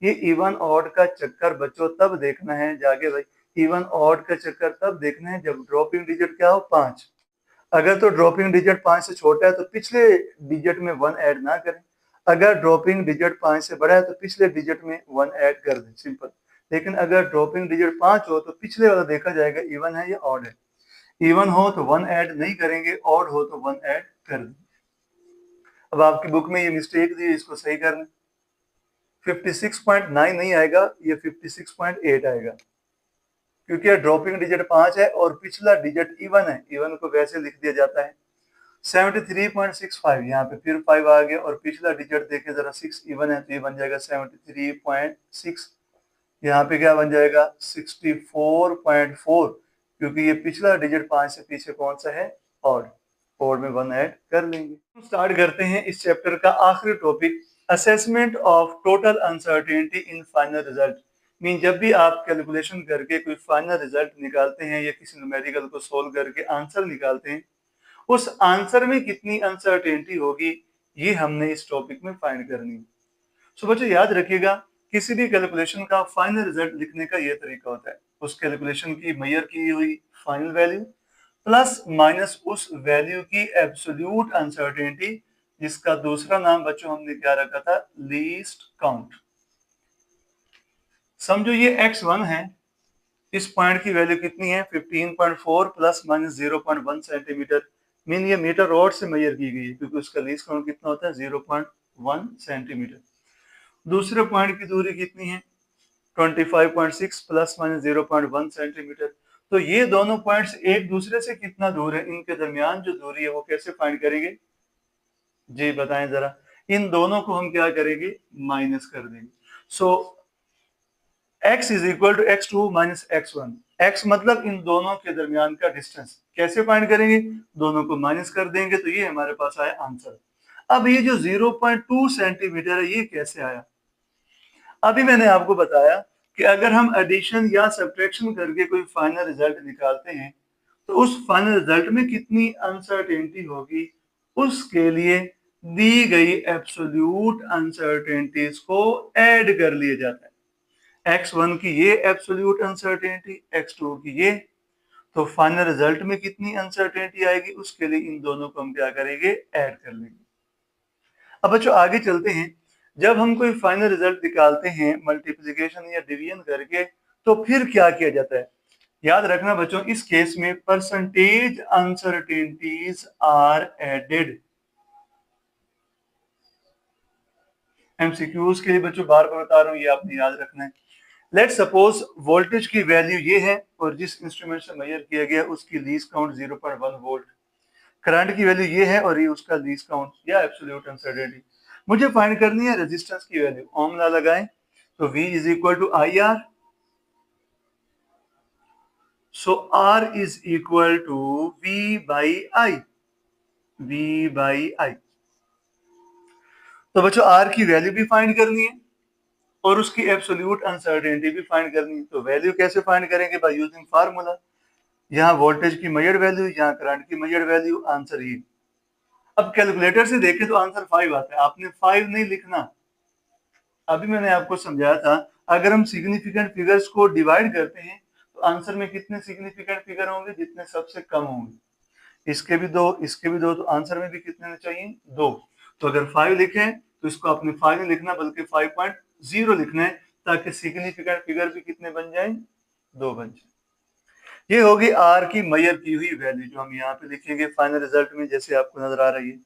ये इवन ऑड का चक्कर बच्चों तब देखना है जाके भाई, इवन ऑड का चक्कर तब देखना है जब ड्रॉपिंग डिजिट क्या हो? 5। अगर तो ड्रॉपिंग डिजिट 5 से छोटा है तो पिछले डिजिट में 1 ऐड ना करें। अगर ड्रॉपिंग डिजिट 5 से बड़ा है तो पिछले डिजिट में 1 ऐड कर दें, सिंपल। लेकिन अगर ड्रॉपिंग डिजिट 5 हो तो पिछले वाला देखा जाएगा इवन है या ऑड है। इवन हो तो 1 ऐड नहीं करेंगे, ऑड हो तो 1 ऐड कर दें। अब आपकी बुक में ये मिस्टेक दी, इसको सही करना। 56.9 नहीं आएगा, ये 56.8 आएगा, क्योंकि ड्रॉपिंग डिजिट 5 है और पिछला डिजिट इवन है। इवन को वैसे लिख दिया जाता है। 73.65, यहाँ पे फिर 5 आ गया और पिछला डिजिट देखें जरा 6 इवन है तो ये बन जाएगा 73.6, यहाँ पे क्या बन जाएगा 64.4, क्योंकि ये पिछला डिजिट 5 से पीछे कौन सा है, ऑड में 1 ऐड कर लेंगे। स्टार्ट करते हैं इस चैप्टर का आखिरी topic, assessment of total uncertainty in final result. Mean जब भी आप कैलकुलेशन करके कोई फाइनल रिजल्ट निकालते हैं या किसी न्यूमेरिकल को सोल्व करके आंसर निकालते हैं, उस आंसर में कितनी अनसर्टेनिटी होगी, ये हमने इस टॉपिक में फाइंड करनी है। सो बच्चों याद रखिएगा, किसी भी कैलकुलेशन का फाइनल रिजल्ट लिखने का ये तरीका होता है, उस कैलकुलेशन की मेजर की हुई फाइनल वैल्यू प्लस माइनस उस वैल्यू की एब्सोल्यूट अनसर्टेनिटी, जिसका दूसरा नाम बच्चों हमने क्या रखा था, लीस्ट काउंट। समझो ये x1 है, इस पॉइंट की वैल्यू कितनी है 15.4 प्लस माइनस 0.1 सेंटीमीटर, मीन ये मीटर रॉड से मेजर की गई है क्योंकि उसका लीस्ट काउंट कितना होता है 0.1 सेंटीमीटर। दूसरे पॉइंट की दूरी कितनी है 25.6 प्लस माइनस 0.1 सेंटीमीटर। तो ये दोनों पॉइंट्स एक दूसरे से कितना दूर है, इनके दरमियान जो दूरी है वो कैसे फाइंड करेंगे, जी बताएं जरा। इन दोनों को हम क्या करेंगे, माइनस कर देंगे। So x is equal to x2 minus x1, x मतलब इन दोनों के दरमियान का डिस्टेंस, कैसे फाइंड करेंगे, दोनों को माइनस कर देंगे तो ये हमारे पास आया आंसर। अब ये जो 0.2 सेंटीमीटर है ये कैसे आया, अभी मैंने आपको बताया कि अगर हम एडिशन या सब्ट्रैक्शन करके कोई फाइनल रिजल्ट निकालते हैं तो उस फाइनल रिजल्ट में कितनी अनसर्टेनिटी होगी, उसके लिए दी गई एब्सोल्यूट अनसर्टेनिटीज को ऐड कर लिया जाता है। x1 की ये एब्सोल्यूट अनसर्टेनिटी, x2 की ये, तो फाइनल रिजल्ट में कितनी अनसर्टेनिटी आएगी, उसके लिए इन दोनों को हम क्या करेंगे, ऐड कर लेंगे। अब बच्चों आगे चलते हैं, जब हम कोई फाइनल रिजल्ट निकालते हैं मल्टीप्लिकेशन या डिवीजन करके तो फिर क्या किया जाता है, याद रखना बच्चों इस केस में percentage uncertainties are added. MCQs के लिए बच्चों बार बार बता रहा हूं, ये आपने याद रखना है। लेट सपोज वोल्टेज की वैल्यू ये है और जिस इंस्ट्रूमेंट से मेजर किया गया उसकी लीस्ट काउंट 0.1 वोल्ट, करंट की वैल्यू ये है और ये उसका लीस्ट काउंट या एब्सोल्यूट अनसर्टेनिटी। मुझे फाइंड करनी है रेजिस्टेंस की वैल्यू, ओम लॉ लगाएं तो V is equal to I R, so R is equal to V by I, V by I. तो बच्चों R की वैल्यू भी फाइंड करनी है और उसकी एब्सोल्यूट अनसर्टेनिटी भी फाइंड करनी है। तो वैल्यू कैसे फाइंड करेंगे, बाय यूजिंग फार्मूला, यहाँ वोल्टेज की मेजर वैल्यू, यहाँ करंट की मेजर वैल्यू, आंसर ये। अब कैलकुलेटर से देखें तो आंसर 5 आता है, आपने 5 नहीं लिखना। अभी मैंने आपको समझाया था अगर हम सिग्निफिकेंट फिगर्स को डिवाइड करते हैं तो आंसर में कितने सिग्निफिकेंट फिगर होंगे, जितने सबसे कम होंगे। इसके भी दो, इसके भी दो, तो आंसर में भी कितने चाहिए, 2। तो अगर 5 लिखें तो इसको आपने 5 नहीं लिखना बल्कि 5.0 लिखना है, ताकि सिग्निफिकेंट फिगर भी कितने बन जाए, 2 बन जाए। ये होगी आर की मेजर की हुई वैल्यू जो हम यहाँ पे लिखेंगे फाइनल रिजल्ट में, जैसे आपको नजर आ रही है।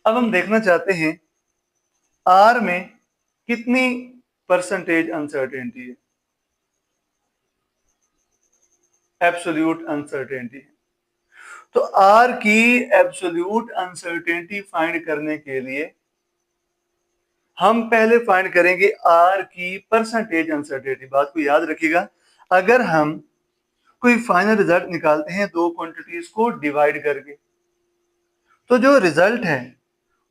अब हम देखना चाहते हैं आर में कितनी परसेंटेज अनसर्टेनिटी है, एब्सोल्यूट अनसर्टेनिटी है। तो आर की एब्सोल्यूट अनसर्टेनिटी फाइंड करने के लिए हम पहले फाइंड करेंगे आर की परसेंटेज अनसर्टेनिटी। बात को याद रखिएगा, अगर हम कोई फाइनल रिजल्ट निकालते हैं दो क्वांटिटीज को डिवाइड करके, तो जो रिजल्ट है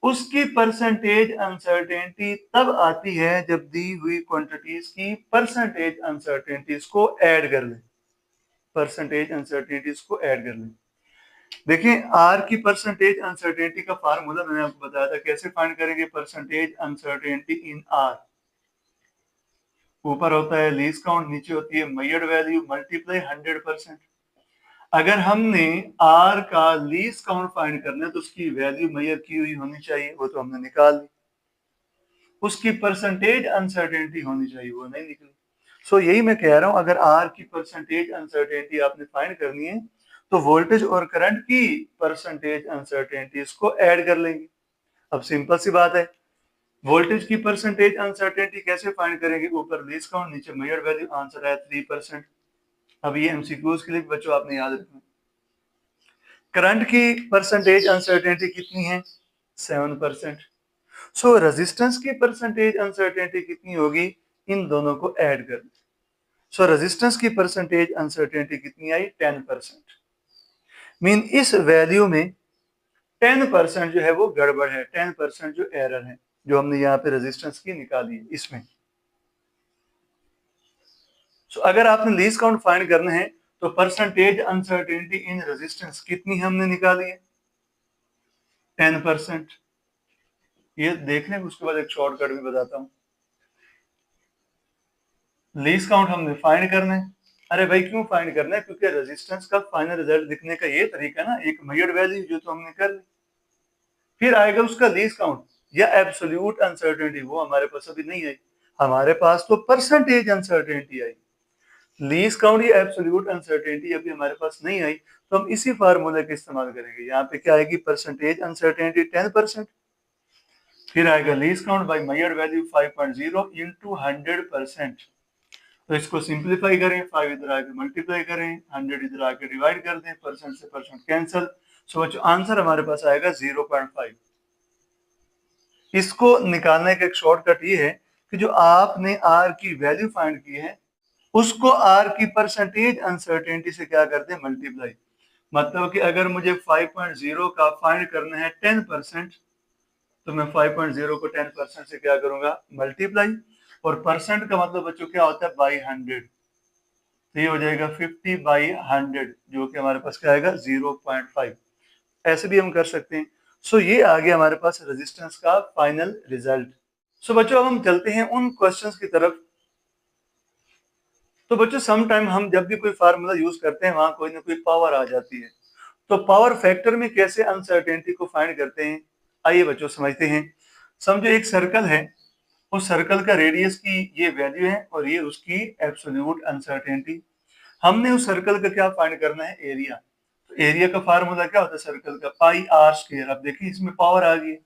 उसकी परसेंटेज अनसर्टेनिटी तब आती है जब दी हुई क्वांटिटीज की परसेंटेज अनसर्टेनिटीज को ऐड कर लें, परसेंटेज अनसर्टेनिटीज को ऐड कर लें। देखिए आर की परसेंटेज अनसर्टेनिटी का फार्मूला मैंने आपको बताया था, कैसे फाइंड करेंगे परसेंटेज अनसर्टेनिटी इन आर। ऊपर होता है लीस्ट काउंट, नीचे होती है मेजर्ड वैल्यू मल्टीप्लाई 100%। अगर हमने आर का लीस्ट काउंट फाइंड करना है तो उसकी वैल्यू मेजर की हुई होनी चाहिए, वो तो हमने निकाल ली। उसकी परसेंटेज अनसर्टेनिटी होनी चाहिए, वो नहीं निकली। सो यही मैं कह रहा हूं, अगर आर की परसेंटेज अनसर्टेनिटी आपने फाइंड करनी है तो वोल्टेज और करंट की परसेंटेज अनसर्टेनिटीज को ऐड कर लेंगे। अब सिंपल सी बात है, वोल्टेज की परसेंटेज अनसर्टेनिटी कैसे फाइंड करेंगे, ऊपर लीस्ट काउंट नीचे मेजर वैल्यू, आंसर है 3%। अब ये एमसीक्यूज के लिए बच्चों आपने याद रखना। करंट की परसेंटेज अनसर्टेनिटी कितनी है? 7%। सो रेजिस्टेंस की परसेंटेज अनसर्टेनिटी कितनी होगी? इन दोनों को ऐड कर। सो रेजिस्टेंस की परसेंटेज अनसर्टेनिटी कितनी आई? 10%। मीन इस वैल्यू में 10% जो है वो गड़बड़ है, 10% जो एरर है, जो हमने यहाँ पे रेजिस्टेंस की निकाली है इसमें। सो अगर आपने लीस्ट काउंट फाइंड करना है तो परसेंटेज अनसर्टेनिटी इन रेजिस्टेंस कितनी हमने निकाली है? 10%। ये देखने उसके बाद एक शॉर्टकट भी बताता हूँ। लीस्ट काउंट हमने फाइंड करना है। अरे भाई क्यों फाइंड करना है? क्योंकि रेजिस्टेंस का फाइनल रिजल्ट दिखने का ये तरीका ना, एक मेजर्ड वैल्यू जो तो हमने कर ली, फिर आएगा उसका लीस्ट काउंट या एब्सोल्यूट अनसर्टेनिटी, वो हमारे पास अभी नहीं आई, हमारे पास तो परसेंटेज अनसर्टेनिटी आई। लीस्ट काउंट या एब्सोल्यूट अनसर्टेनिटी अभी हमारे पास नहीं आई, तो हम इसी फार्मूले का इस्तेमाल करेंगे। यहाँ पे क्या आएगी? परसेंटेज अनसर्टेनिटी 10%, फिर आएगा least count bye measured value 5.0 into 100%। तो इसको सिंप्लीफाई करें, 5 इधर आके मल्टीप्लाई करें, 100 इधर आके डिवाइड कर दें, परसेंट से परसेंट कैंसिल। सो बच्चों आंसर हमारे पास आएगा 0.5। इसको निकालने का एक शॉर्टकट ये है कि जो आपने आर की वैल्यू फाइंड की है उसको आर की परसेंटेज अनसर्टेनिटी से क्या करते हैं? मल्टीप्लाई। मतलब कि अगर मुझे 5.0 का फाइंड करना है 10%, तो मैं 5.0 को 10% से क्या करूंगा? मल्टीप्लाई। और परसेंट का मतलब बच्चों क्या होता है? बाई 100। तो ये हो जाएगा 50/100, जो कि हमारे पास क्या आएगा? 0.5। ऐसे भी हम कर सकते हैं। सो ये आ गया हमारे पास रेजिस्टेंस का फाइनल रिजल्ट। सो बच्चों अब हम चलते हैं उन क्वेश्चंस की तरफ। तो बच्चों सम टाइम हम जब भी कोई फार्मूला यूज करते हैं वहां कोई ना कोई पावर आ जाती है, तो पावर फैक्टर में कैसे अनसर्टेनिटी को फाइंड करते हैं? आइए बच्चों समझते हैं। समझो एक सर्कल है, उस सर्कल का रेडियस की ये वैल्यू है और ये उसकी एब्सोल्यूट अनसर्टेनिटी। हमने उस सर्कल का क्या फाइंड करना है? एरिया। तो एरिया का फार्मूला क्या होता है सर्कल का? पाई आर स्क्वायर। अब देखिए इसमें पावर आ गई।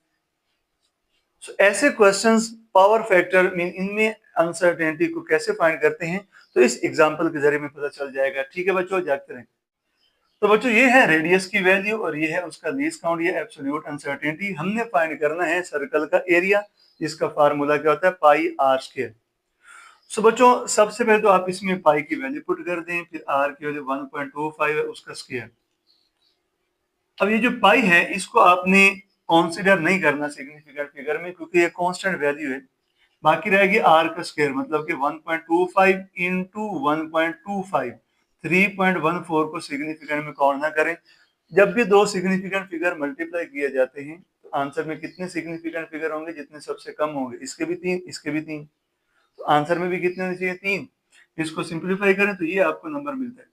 So, ऐसे क्वेश्चंस पावर फैक्टर मीन इनमें अनसर्टेनिटी को कैसे फाइंड करते हैं, तो इस एग्जांपल के जरिए में पता चल जाएगा। ठीक है बच्चों, जागते रहें। तो बच्चों ये है रेडियस की वैल्यू और ये है उसका लीस्ट काउंट, ये एब्सोल्यूट अनसर्टेनिटी। हमने फाइंड करना है सर्कल का एरिया, जिसका फार्मूला क्या होता है? पाई आर स्क्वायर। सो बच्चों सबसे पहले तो आप इसमें पाई की वैल्यू पुट कर दें, फिर आर की वैल्यू 1.25 है उसका स्क्वायर। अब ये जो पाई है इसको आपने कंसीडर नहीं करना सिग्निफिकेंट फिगर में, क्योंकि ये कांस्टेंट वैल्यू है। बाकी रहेगी आर का स्क्वायर, मतलब कि 1.25 इंटू 1.25, 3.14 को सिग्निफिकेंट में काउंट ना करें। जब भी दो सिग्निफिकेंट फिगर मल्टीप्लाई किए जाते हैं तो आंसर में कितने सिग्निफिकेंट फिगर होंगे? जितने सबसे कम होंगे। इसके भी 3, इसके भी 3, तो आंसर में भी कितने होने चाहिए? 3। इसको सिंप्लीफाई करें तो ये आपको नंबर मिलता है।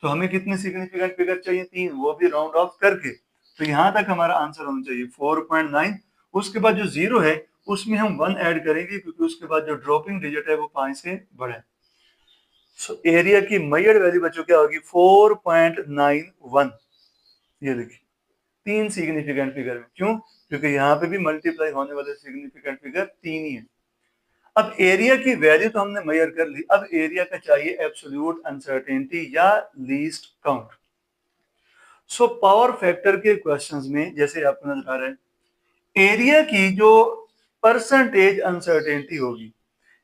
तो हमें कितने सिग्निफिकेंट फिगर चाहिए? 3, वो भी राउंड ऑफ करके। तो यहाँ तक हमारा आंसर होना चाहिए 4.9। उसके बाद जो 0 है उसमें हम 1 ऐड करेंगे, क्योंकि उसके बाद जो ड्रॉपिंग डिजिट है वो 5 से बड़ा है। सो एरिया की मेजर्ड वैल्यू बच्चों क्या होगी? 4.91। ये देखिए 3 सिग्निफिकेंट फिगर में। क्यों? क्योंकि यहाँ पे भी मल्टीप्लाई होने वाले सिग्निफिकेंट फिगर 3 ही है। अब एरिया की वैल्यू तो हमने मेजर कर ली, अब एरिया का चाहिए एब्सोल्यूट अनसर्टेनिटी या least count. So power factor के क्वेश्चंस में जैसे आपको नजर आ रहा है, एरिया की जो परसेंटेज अनसर्टेनिटी होगी,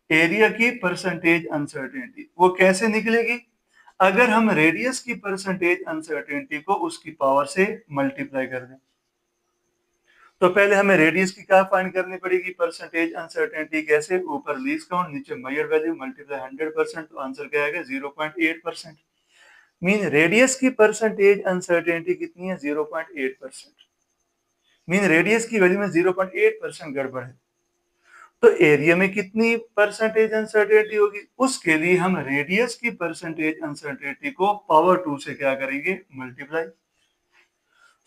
एरिया की परसेंटेज अनसर्टेनिटी वो कैसे निकलेगी? अगर हम रेडियस की परसेंटेज अनसर्टेनिटी को उसकी पावर से मल्टीप्लाई कर दें। तो पहले हमें रेडियस की क्या फाइंड करनी पड़ेगी? Percentage uncertainty. कैसे? ऊपर लीस्ट काउंट, नीचे मेजर वैल्यू, मल्टीप्लाई 100%, तो आंसर क्या आएगा? 0.8%। मीन रेडियस की परसेंटेज अनसर्टेनिटी कितनी है? 0.8%। मीन रेडियस की वैल्यू में 0.8% गड़बड़ है। तो एरिया में कितनी परसेंटेज अनसर्टेनिटी होगी? उसके लिए हम रेडियस की परसेंटेज अनसर्टेनिटी को पावर 2 से क्या करेंगे? मल्टीप्लाई।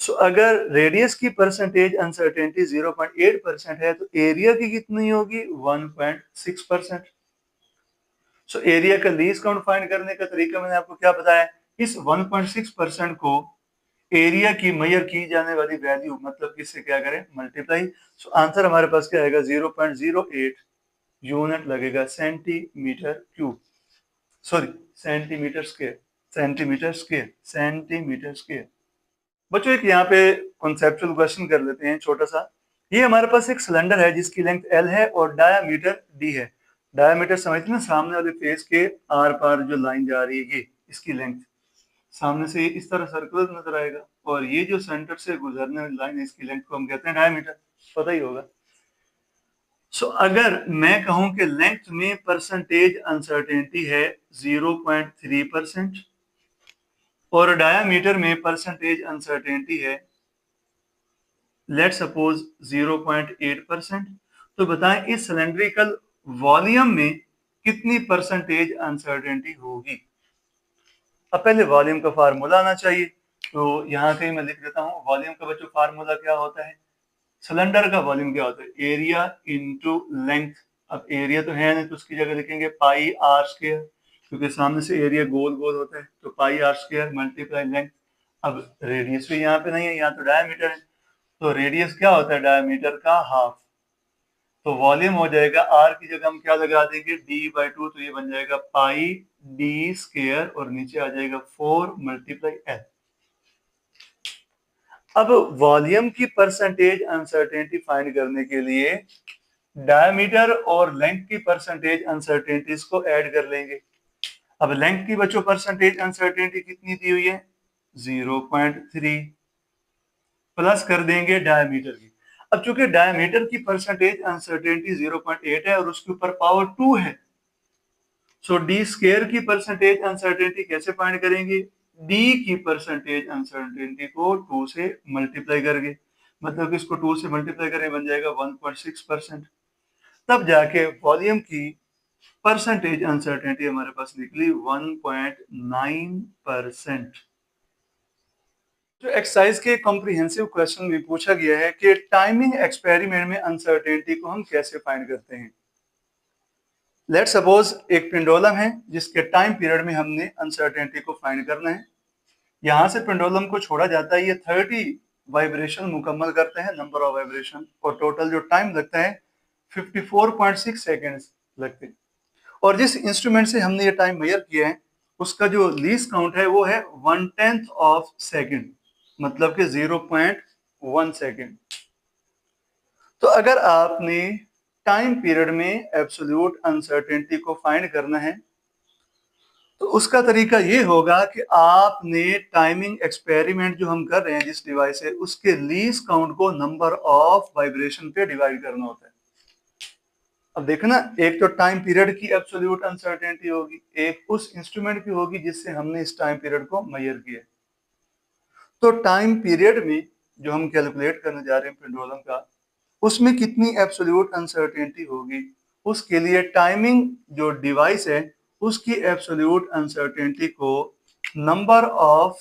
सो अगर रेडियस की परसेंटेज अनसर्टेनिटी 0.8% है तो एरिया की कितनी होगी? 1.6%। सो एरिया का लीस्ट काउंट फाइंड करने का तरीका मैंने आपको क्या बताया? इस 1.6% को एरिया की मेजर की जाने वाली वैल्यू, मतलब किससे क्या करें? मल्टीप्लाई। सो आंसर हमारे पास क्या आएगा? 0.08 यूनिट लगेगा centimetre cube, sorry centimetre square, centimetre square, centimetre square. बच्चों एक यहाँ पे कॉन्सेप्चुअल क्वेश्चन कर लेते हैं छोटा सा। ये हमारे पास एक सिलेंडर है जिसकी लेंथ L है और डायामीटर D है। डायामीटर समझते हैं ना, सामने वाले फेस के आर पार जो लाइन जा रही है, ये इसकी लेंथ सामने से इस तरह सर्कुलर नजर आएगा, और ये जो सेंटर से गुजरने वाली लाइन है इसकी लेंथ को हम कहते हैं डायामीटर, पता ही होगा। सो अगर मैं कहूं कि लेंथ में परसेंटेज अनसर्टेनिटी है 0.3% और डायामीटर में परसेंटेज अनसर्टेनिटी है लेट सपोज 0.8%, तो बताएं इस सिलेंड्रिकल वॉल्यूम में कितनी परसेंटेज अनसर्टेनिटी होगी। अब पहले वॉल्यूम का फार्मूला आना चाहिए, तो यहाँ कहीं मैं लिख देता हूँ। वॉल्यूम का बच्चों फार्मूला क्या होता है, सिलेंडर का वॉल्यूम क्या होता है, एरिया इनटू लेंथ। अब एरिया तो है नहीं तो उसकी जगह लिखेंगे पाई आर स्क्वायर, क्योंकि सामने से एरिया गोल गोल होता है, तो पाई आर स्क्वायर मल्टीप्लाई लेंथ। अब रेडियस भी यहाँ पे नहीं है, यहाँ तो डायमीटर है, तो रेडियस क्या होता है डायमीटर का हाफ। तो वॉल्यूम हो जाएगा आर की जगह हम क्या लगा देंगे d/2, तो ये बन जाएगा पाई डी स्क्वायर और नीचे आ जाएगा 4 मल्टीप्लाई एल। अब वॉल्यूम की परसेंटेज अनसर्टेनिटी फाइंड करने के लिए डायमीटर और लेंथ की परसेंटेज अनसर्टेनिटीज को ऐड कर लेंगे। अब लेंथ की बच्चों परसेंटेज अनसर्टेनिटी कितनी दी हुई है 0.3 प्लस कर देंगे डायमीटर की। अब चूंकि डायमीटर की परसेंटेज अनसर्टेनिटी 0.8 है और उसके ऊपर पावर 2 है, सो डी स्क्वायर की परसेंटेज अनसर्टेनिटी कैसे फाइंड करेंगे, डी की परसेंटेज अनसर्टेनिटी को 2 से मल्टीप्लाई करके, मतलब इसको 2 से मल्टीप्लाई करें बन जाएगा 1.6%। तब जाके वॉल्यूम की परसेंटेज अनसर्टेनिटी हमारे पास निकली 1.9%। जो एक्सरसाइज के कॉम्प्रिहेंसिव क्वेश्चन में पूछा गया है कि टाइमिंग एक्सपेरिमेंट में अनसर्टेनिटी को हम कैसे फाइंड करते हैं। लेट सपोज एक पेंडुलम है जिसके टाइम पीरियड में हमने अनसर्टेनिटी को फाइंड करना है। यहां से पेंडुलम को छोड़ा जाता है, ये 30 वाइब्रेशन मुकम्मल करते हैं, नंबर ऑफ वाइब्रेशन, और टोटल जो टाइम लगता है 54.6 सेकेंड्स लगते हैं। और जिस इंस्ट्रूमेंट से हमने ये टाइम मेजर किया है उसका जो लीस्ट काउंट है वो है 1/10 ऑफ सेकेंड, मतलब कि 0.1 सेकेंड। तो अगर आपने टाइम पीरियड में एब्सोल्यूट अनसर्टेनिटी को फाइंड करना है तो उसका तरीका ये होगा कि आपने टाइमिंग एक्सपेरिमेंट जो हम कर रहे हैं जिस डिवाइस से, उसके लीस्ट काउंट को नंबर ऑफ वाइब्रेशन पे डिवाइड करना होता है। अब देखना, एक तो टाइम पीरियड की एब्सोल्यूट अनसर्टेनिटी होगी, एक उस इंस्ट्रूमेंट की होगी जिससे हमने इस टाइम पीरियड को मेजर किया। तो टाइम पीरियड में जो हम कैलकुलेट करने जा रहे हैं पेंडुलम का, उसमें कितनी एब्सोल्यूट अनसर्टेनिटी होगी, उसके लिए टाइमिंग जो डिवाइस है उसकी एब्सोल्यूट अनसर्टेनिटी को नंबर ऑफ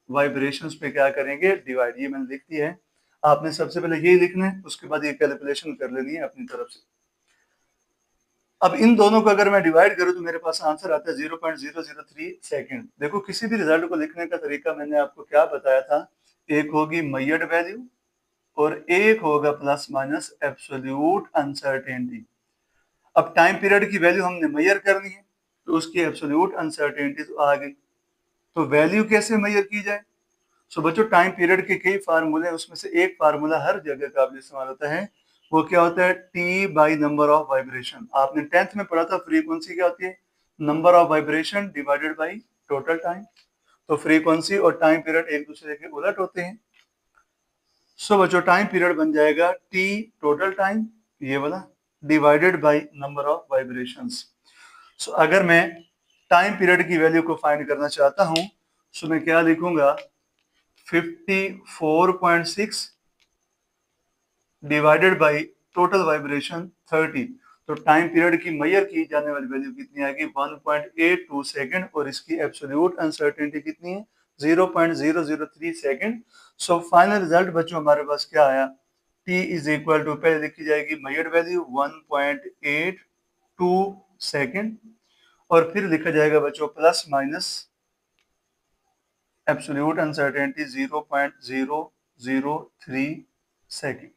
वाइब्रेशंस पे क्या करेंगे डिवाइड। ये मैंने लिख दिया है, आपने सबसे पहले यही लिखना है, उसके बाद ये कैलकुलेशन कर लेनी है अपनी तरफ से। अब इन दोनों को अगर मैं डिवाइड करूं तो मेरे पास आंसर आता है 0.003 सेकेंड। देखो किसी भी रिजल्ट को लिखने का तरीका मैंने आपको क्या बताया था, एक होगी मेजर्ड वैल्यू और एक होगा प्लस माइनस एब्सोल्यूट अनसर्टेनिटी। अब टाइम पीरियड की वैल्यू हमने मेजर करनी है तो उसकी एब्सोल्यूट अनसर्टेनिटी तो आ गई, तो वैल्यू कैसे मेजर की जाए। सो बच्चों टाइम पीरियड के कई फार्मूले, उसमें से एक फार्मूला हर जगह का इस्तेमाल होता है, वो क्या होता है T by number of vibration. आपने 10th में पढ़ा था फ्रीक्वेंसी क्या होती है, number of vibration divided by total time. तो फ्रीक्वेंसी और टाइम पीरियड एक दूसरे के उलट होते हैं। सो बच्चों टाइम पीरियड बन जाएगा टी टोटल टाइम, ये वाला, divided by number of vibrations. So अगर मैं टाइम पीरियड की वैल्यू को फाइंड करना चाहता हूं सो मैं क्या लिखूंगा 54.6 डिवाइडेड बाई टोटल वाइब्रेशन 30। तो टाइम पीरियड की मेजर की जाने वाली वैल्यू कितनी आएगी 1.82 सेकेंड, और इसकी एब्सोल्यूट अनसर्टेनिटी कितनी है 0.003 सेकेंड। सो फाइनल रिजल्ट बच्चों हमारे पास क्या आया, t इज इक्वल टू, पहले लिखी जाएगी मेजर्ड वैल्यू 1.82 सेकेंड, और फिर लिखा जाएगा बच्चों plus minus absolute uncertainty 0.003 second.